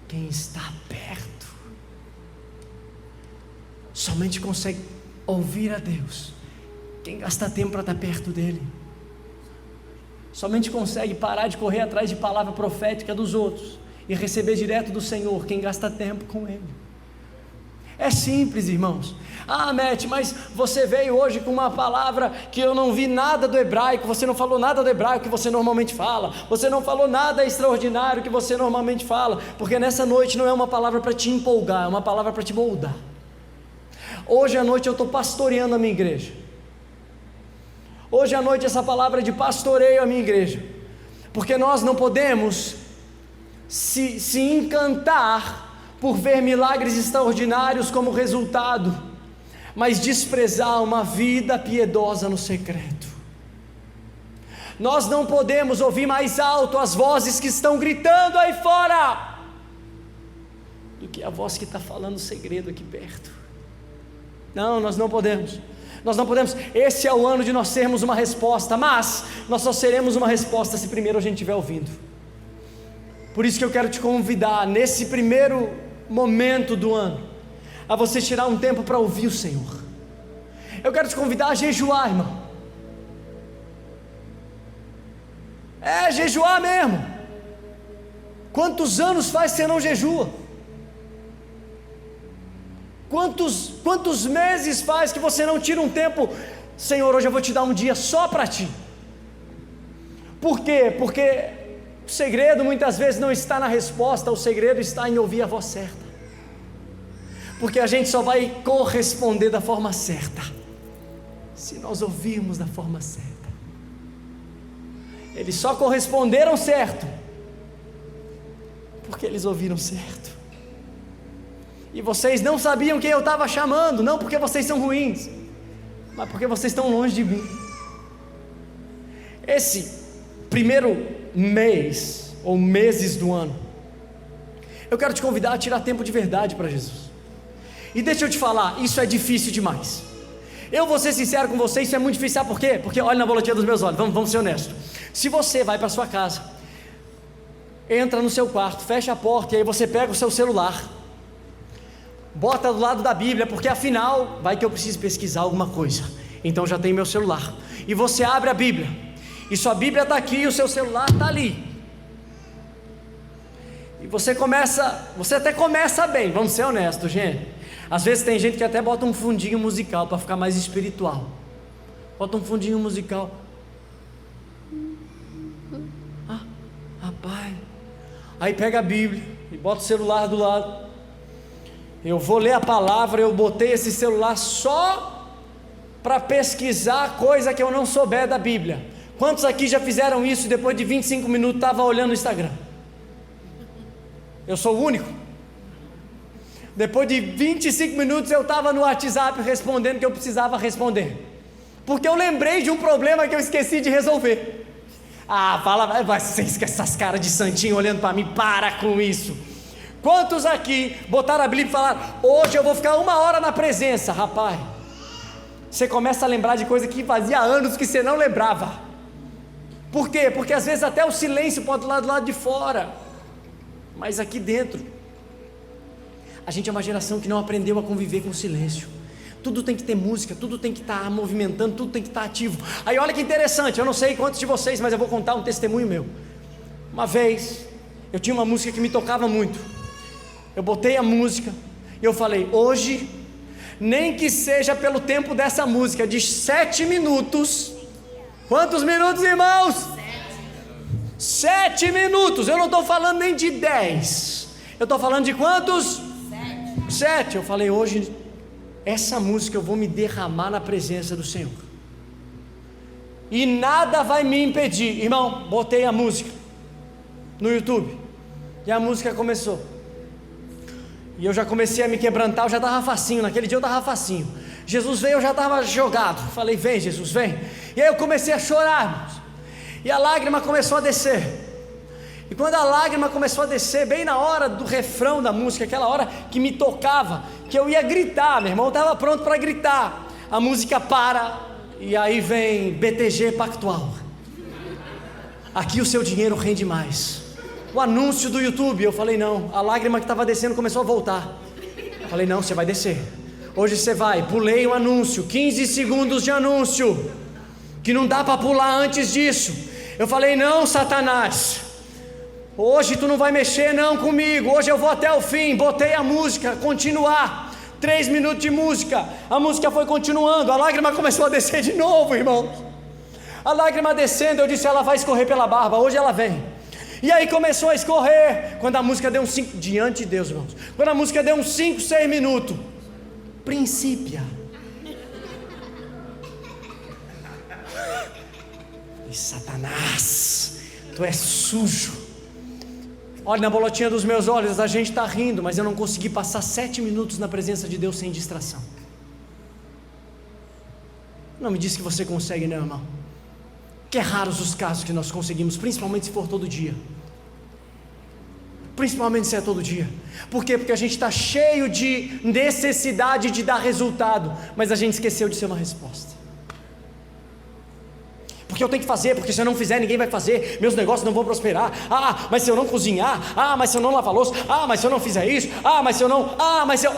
quem está perto. Somente consegue ouvir a Deus quem gasta tempo para estar perto dEle. Somente consegue parar de correr atrás de palavra profética dos outros e receber direto do Senhor quem gasta tempo com Ele. É simples, irmãos. Matt, mas você veio hoje com uma palavra que eu não vi nada do hebraico, você não falou nada do hebraico que você normalmente fala, você não falou nada extraordinário que você normalmente fala, porque nessa noite não é uma palavra para te empolgar, é uma palavra para te moldar. Hoje à noite eu estou pastoreando a minha igreja. Hoje à noite essa palavra é de pastoreio à minha igreja, porque nós não podemos se encantar por ver milagres extraordinários como resultado, mas desprezar uma vida piedosa no secreto. Nós não podemos ouvir mais alto as vozes que estão gritando aí fora do que a voz que está falando segredo aqui perto. Não, nós não podemos. Nós não podemos. Esse é o ano de nós termos uma resposta, mas nós só seremos uma resposta se primeiro a gente estiver ouvindo. Por isso que eu quero te convidar nesse primeiro momento do ano a você tirar um tempo para ouvir o Senhor. Eu quero te convidar a jejuar, irmão. Jejuar mesmo. Quantos anos faz que você não jejua? Quantos meses faz que você não tira um tempo? Senhor, hoje eu vou te dar um dia só para ti. Por quê? Porque o segredo muitas vezes não está na resposta, o segredo está em ouvir a voz certa. Porque a gente só vai corresponder da forma certa se nós ouvirmos da forma certa. Eles só corresponderam certo porque eles ouviram certo. E vocês não sabiam quem eu estava chamando, não porque vocês são ruins, mas porque vocês estão longe de mim. Esse primeiro mês ou meses do ano, eu quero te convidar a tirar tempo de verdade para Jesus. E deixa eu te falar, isso é difícil demais. Eu vou ser sincero com você, isso é muito difícil. Sabe por quê? Porque olha na boletinha dos meus olhos, vamos ser honestos. Se você vai para sua casa, entra no seu quarto, fecha a porta, e aí você pega o seu celular, bota do lado da Bíblia, porque afinal vai que eu preciso pesquisar alguma coisa, então já tem meu celular, e você abre a Bíblia, e sua Bíblia está aqui, e o seu celular está ali, e você até começa bem, vamos ser honestos, gente. Às vezes tem gente que até bota um fundinho musical para ficar mais espiritual, bota um fundinho musical, rapaz, aí pega a Bíblia e bota o celular do lado. Eu vou ler a palavra, eu botei esse celular só para pesquisar coisa que eu não souber da Bíblia. Quantos aqui já fizeram isso e depois de 25 minutos estava olhando o Instagram? Eu sou o único. Depois de 25 minutos eu estava no WhatsApp respondendo o que eu precisava responder, porque eu lembrei de um problema que eu esqueci de resolver. Fala, vocês com essas caras de santinho olhando para mim, para com isso. Quantos aqui botaram a Bíblia e falaram, hoje eu vou ficar 1 hora na presença? Rapaz, você começa a lembrar de coisa que fazia anos que você não lembrava. Por quê? Porque às vezes até o silêncio pode estar do lado de fora, mas aqui dentro, a gente é uma geração que não aprendeu a conviver com o silêncio. Tudo tem que ter música, tudo tem que estar movimentando, tudo tem que estar ativo. Aí olha que interessante, eu não sei quantos de vocês, mas eu vou contar um testemunho meu. Uma vez, eu tinha uma música que me tocava muito. Eu botei a música e eu falei, hoje, nem que seja pelo tempo dessa música, de 7 minutos. Quantos minutos, irmãos? 7 minutos, eu não estou falando nem de 10. Eu estou falando de quantos? 7. Eu falei, hoje, essa música eu vou me derramar na presença do Senhor. E nada vai me impedir. Irmão, botei a música no YouTube e a música começou. E eu já comecei a me quebrantar, eu já estava facinho, naquele dia eu estava facinho. Jesus veio, eu já estava jogado. Falei, vem Jesus, vem. E aí eu comecei a chorar, irmãos. E a lágrima começou a descer. E quando a lágrima começou a descer, bem na hora do refrão da música, aquela hora que me tocava, que eu ia gritar, meu irmão, eu estava pronto para gritar. A música para, e aí vem BTG Pactual. Aqui o seu dinheiro rende mais. O anúncio do YouTube, eu falei não, a lágrima que estava descendo começou a voltar. Eu falei não, você vai descer. Hoje você vai, pulei o anúncio, 15 segundos de anúncio, que não dá para pular antes disso. Eu falei não, Satanás, hoje tu não vai mexer não comigo, hoje eu vou até o fim. Botei a música, continuar, 3 minutos de música, a música foi continuando, a lágrima começou a descer de novo, irmãos. A lágrima descendo, eu disse, ela vai escorrer pela barba, hoje ela vem. E aí começou a escorrer, quando a música deu uns 5, diante de Deus, irmãos, quando a música deu uns 5, 6 minutos, princípio. E Satanás, tu és sujo. Olha na bolotinha dos meus olhos, a gente está rindo, mas eu não consegui passar 7 minutos na presença de Deus sem distração. Não me diz que você consegue, não, irmão. Que é raros os casos que nós conseguimos, principalmente se for todo dia. Principalmente se é todo dia. Por quê? Porque a gente está cheio de necessidade de dar resultado, mas a gente esqueceu de ser uma resposta. Porque eu tenho que fazer, porque se eu não fizer ninguém vai fazer, meus negócios não vão prosperar. Mas se eu não cozinhar, mas se eu não lavar louça, mas se eu não fizer isso, mas se eu não, mas se eu,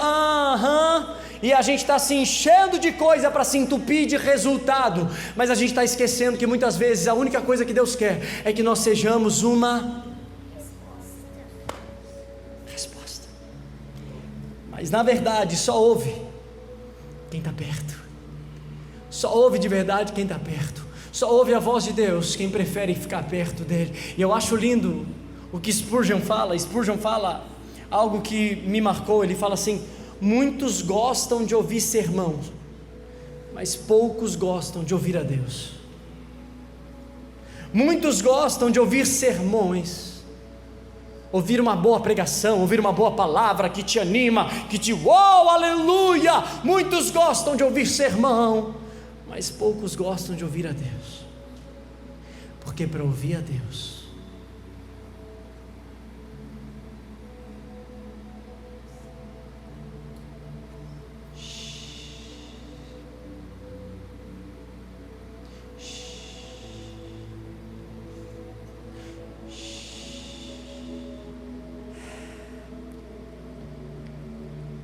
e a gente está se enchendo de coisa para se entupir de resultado, mas a gente está esquecendo que muitas vezes a única coisa que Deus quer é que nós sejamos uma resposta. Mas na verdade só ouve quem está perto, só ouve de verdade quem está perto, só ouve a voz de Deus quem prefere ficar perto dele. E eu acho lindo o que Spurgeon fala algo que me marcou. Ele fala assim: muitos gostam de ouvir sermão, mas poucos gostam de ouvir a Deus. Muitos gostam de ouvir sermões, ouvir uma boa pregação, ouvir uma boa palavra que te anima, que te uau, aleluia. Muitos gostam de ouvir sermão, mas poucos gostam de ouvir a Deus, porque para ouvir a Deus,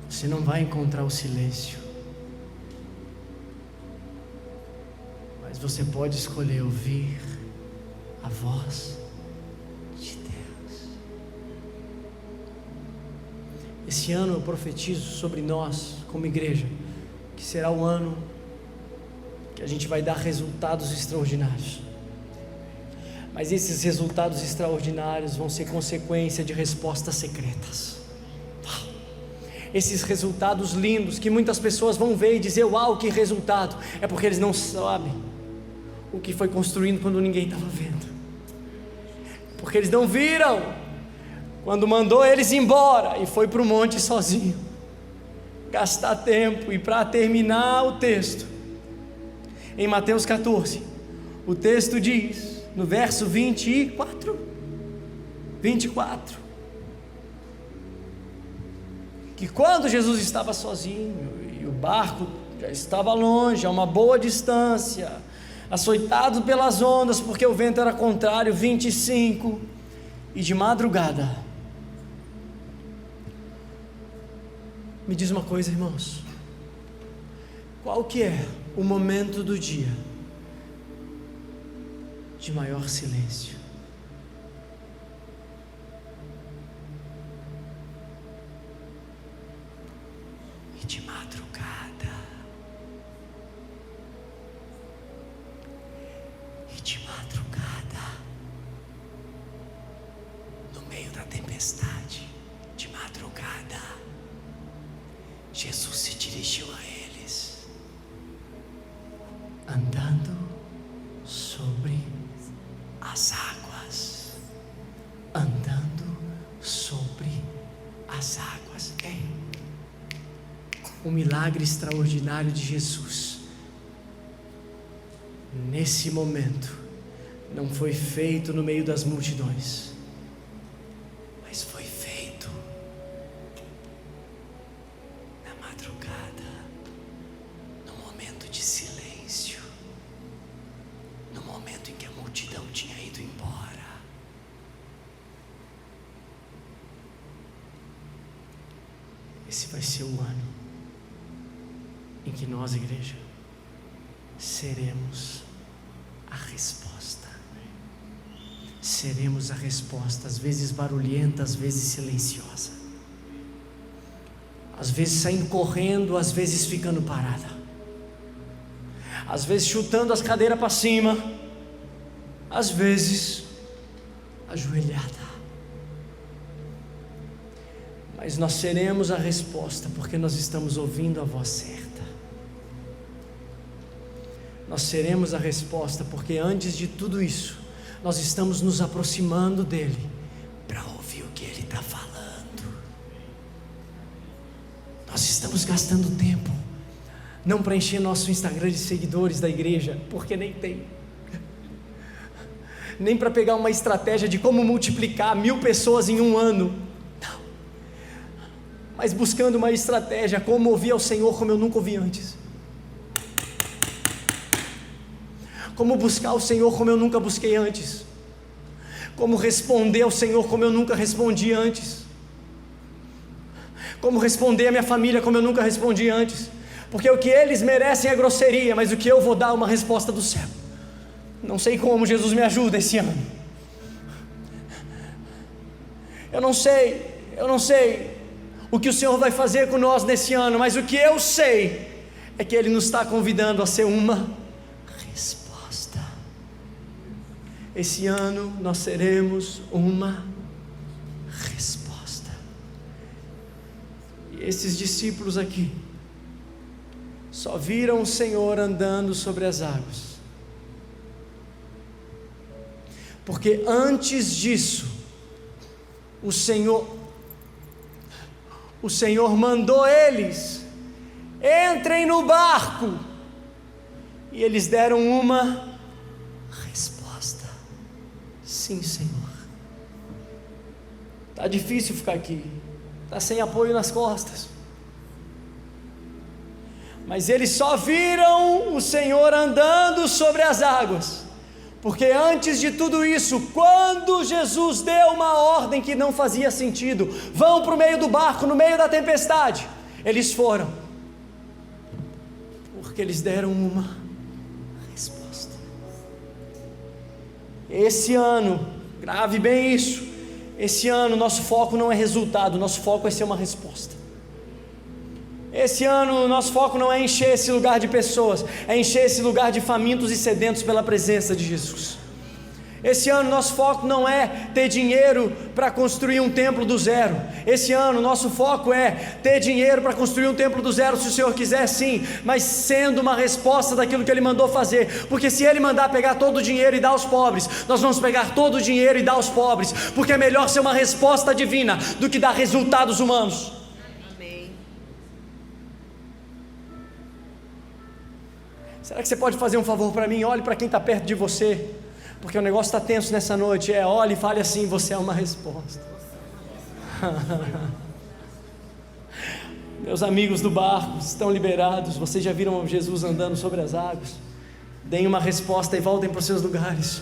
você não vai encontrar o silêncio, mas você pode escolher ouvir a voz de Deus. Esse ano eu profetizo sobre nós como igreja, que será um ano que a gente vai dar resultados extraordinários, mas esses resultados extraordinários vão ser consequência de respostas secretas. Esses resultados lindos que muitas pessoas vão ver e dizer: uau, que resultado! É porque eles não sabem o que foi construindo quando ninguém estava vendo, porque eles não viram quando mandou eles embora e foi para o monte sozinho, gastar tempo. E para terminar o texto, em Mateus 14, o texto diz, no verso 24, que quando Jesus estava sozinho e o barco já estava longe, a uma boa distância, açoitado pelas ondas, porque o vento era contrário, 25, e de madrugada. Me diz uma coisa, irmãos, qual que é o momento do dia de maior silêncio? De madrugada, no meio da tempestade, de madrugada, Jesus se dirigiu a eles, andando sobre as águas, O milagre extraordinário de Jesus, nesse momento, não foi feito no meio das multidões, mas foi feito na madrugada, no momento de silêncio, no momento em que a multidão tinha ido embora. Esse vai ser o ano em que nós, igreja, seremos a resposta. Seremos a resposta, às vezes barulhenta, às vezes silenciosa, às vezes saindo correndo, às vezes ficando parada, às vezes chutando as cadeiras para cima, às vezes ajoelhada. Mas nós seremos a resposta, porque nós estamos ouvindo a voz certa. Nós seremos a resposta, porque antes de tudo isso, nós estamos nos aproximando dele, para ouvir o que ele está falando. Nós estamos gastando tempo, não para encher nosso Instagram de seguidores da igreja, porque nem tem, nem para pegar uma estratégia de como multiplicar 1000 pessoas em um ano, não, mas buscando uma estratégia, como ouvir ao Senhor como eu nunca ouvi antes, como buscar o Senhor como eu nunca busquei antes, como responder ao Senhor como eu nunca respondi antes, como responder a minha família como eu nunca respondi antes, porque o que eles merecem é grosseria, mas o que eu vou dar é uma resposta do céu. Não sei como, Jesus me ajuda esse ano. Eu não sei o que o Senhor vai fazer com nós nesse ano, mas o que eu sei é que Ele nos está convidando a ser uma resposta. Esse ano nós seremos uma resposta. E esses discípulos aqui só viram o Senhor andando sobre as águas, porque antes disso o Senhor mandou eles: entrem no barco, e eles deram uma resposta: sim, Senhor. Está difícil ficar aqui, está sem apoio nas costas, mas eles só viram o Senhor andando sobre as águas, porque antes de tudo isso, quando Jesus deu uma ordem que não fazia sentido, vão para o meio do barco, no meio da tempestade, eles foram, porque eles deram uma resposta. Esse ano, grave bem isso, esse ano nosso foco não é resultado, nosso foco é ser uma resposta. Esse ano nosso foco não é encher esse lugar de pessoas, é encher esse lugar de famintos e sedentos pela presença de Jesus. Esse ano nosso foco não é ter dinheiro para construir um templo do zero. Esse ano nosso foco é ter dinheiro para construir um templo do zero, se o Senhor quiser, sim, mas sendo uma resposta daquilo que Ele mandou fazer. Porque se Ele mandar pegar todo o dinheiro e dar aos pobres, nós vamos pegar todo o dinheiro e dar aos pobres, porque é melhor ser uma resposta divina do que dar resultados humanos. Será que você pode fazer um favor para mim? Olhe para quem está perto de você, porque o negócio está tenso nessa noite. Olhe e fale assim: você é uma resposta. Meus amigos do barco estão liberados. Vocês já viram Jesus andando sobre as águas? Deem uma resposta e voltem para os seus lugares.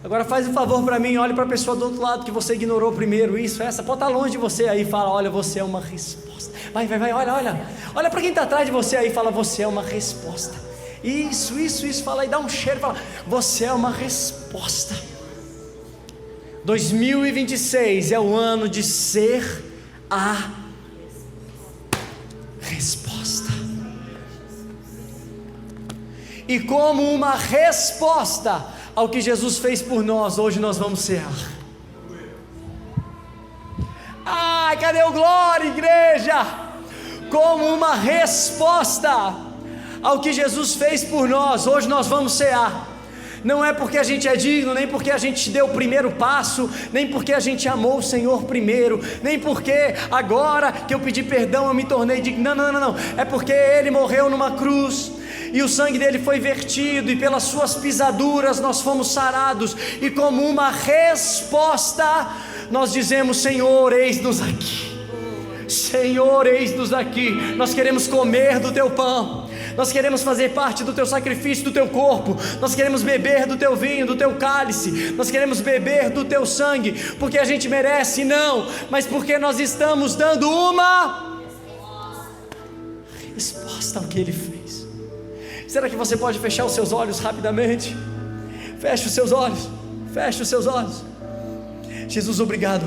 Agora faz um favor para mim, olhe para a pessoa do outro lado que você ignorou primeiro. Isso, essa, pode estar longe de você aí, fala: olha, você é uma resposta. Vai, olha para quem está atrás de você aí, fala: você é uma resposta. Isso, fala aí, dá um cheiro, fala: você é uma resposta. 2026 é o ano de ser a resposta. E como uma resposta ao que Jesus fez por nós, hoje nós vamos ser cadê o glória, igreja? Como uma resposta ao que Jesus fez por nós, hoje nós vamos cear. Não é porque a gente é digno, nem porque a gente deu o primeiro passo, nem porque a gente amou o Senhor primeiro, nem porque agora que eu pedi perdão eu me tornei digno. Não, é porque Ele morreu numa cruz, e o sangue dele foi vertido, e pelas suas pisaduras nós fomos sarados, e como uma resposta nós dizemos: Senhor, eis-nos aqui. Senhor, eis-nos aqui. Nós queremos comer do teu pão, nós queremos fazer parte do teu sacrifício, do teu corpo, nós queremos beber do teu vinho, do teu cálice, nós queremos beber do teu sangue, porque a gente merece, não, mas porque nós estamos dando uma resposta ao que Ele fez. Será que você pode fechar os seus olhos rapidamente? Feche os seus olhos. Jesus, obrigado,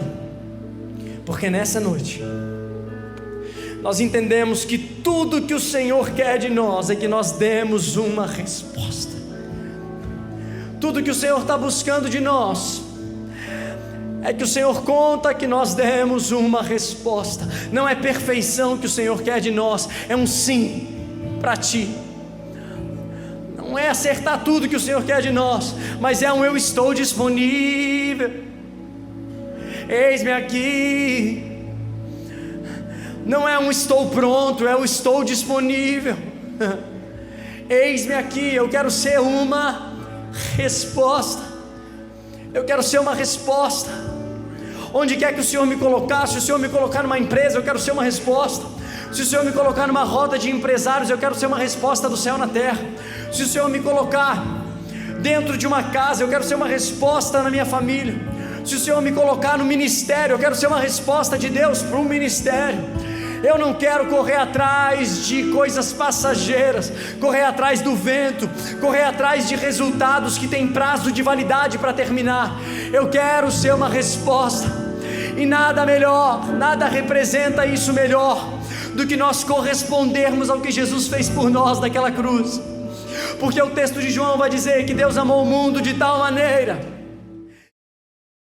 porque nessa noite nós entendemos que tudo que o Senhor quer de nós é que nós demos uma resposta. Tudo que o Senhor está buscando de nós é que o Senhor conta que nós demos uma resposta. Não é perfeição que o Senhor quer de nós, é um sim para Ti. Não é acertar tudo que o Senhor quer de nós, mas é um eu estou disponível. Eis-me aqui. Não é um estou pronto, é um estou disponível. Eis-me aqui, eu quero ser uma resposta. Eu quero ser uma resposta. Onde quer que o Senhor me colocar, se o Senhor me colocar numa empresa, eu quero ser uma resposta. Se o Senhor me colocar numa roda de empresários, eu quero ser uma resposta do céu na terra. Se o Senhor me colocar dentro de uma casa, eu quero ser uma resposta na minha família. Se o Senhor me colocar no ministério, eu quero ser uma resposta de Deus para um ministério. Eu não quero correr atrás de coisas passageiras, correr atrás do vento, correr atrás de resultados que têm prazo de validade para terminar. Eu quero ser uma resposta, e nada melhor, nada representa isso melhor do que nós correspondermos ao que Jesus fez por nós naquela cruz. Porque o texto de João vai dizer que Deus amou o mundo de tal maneira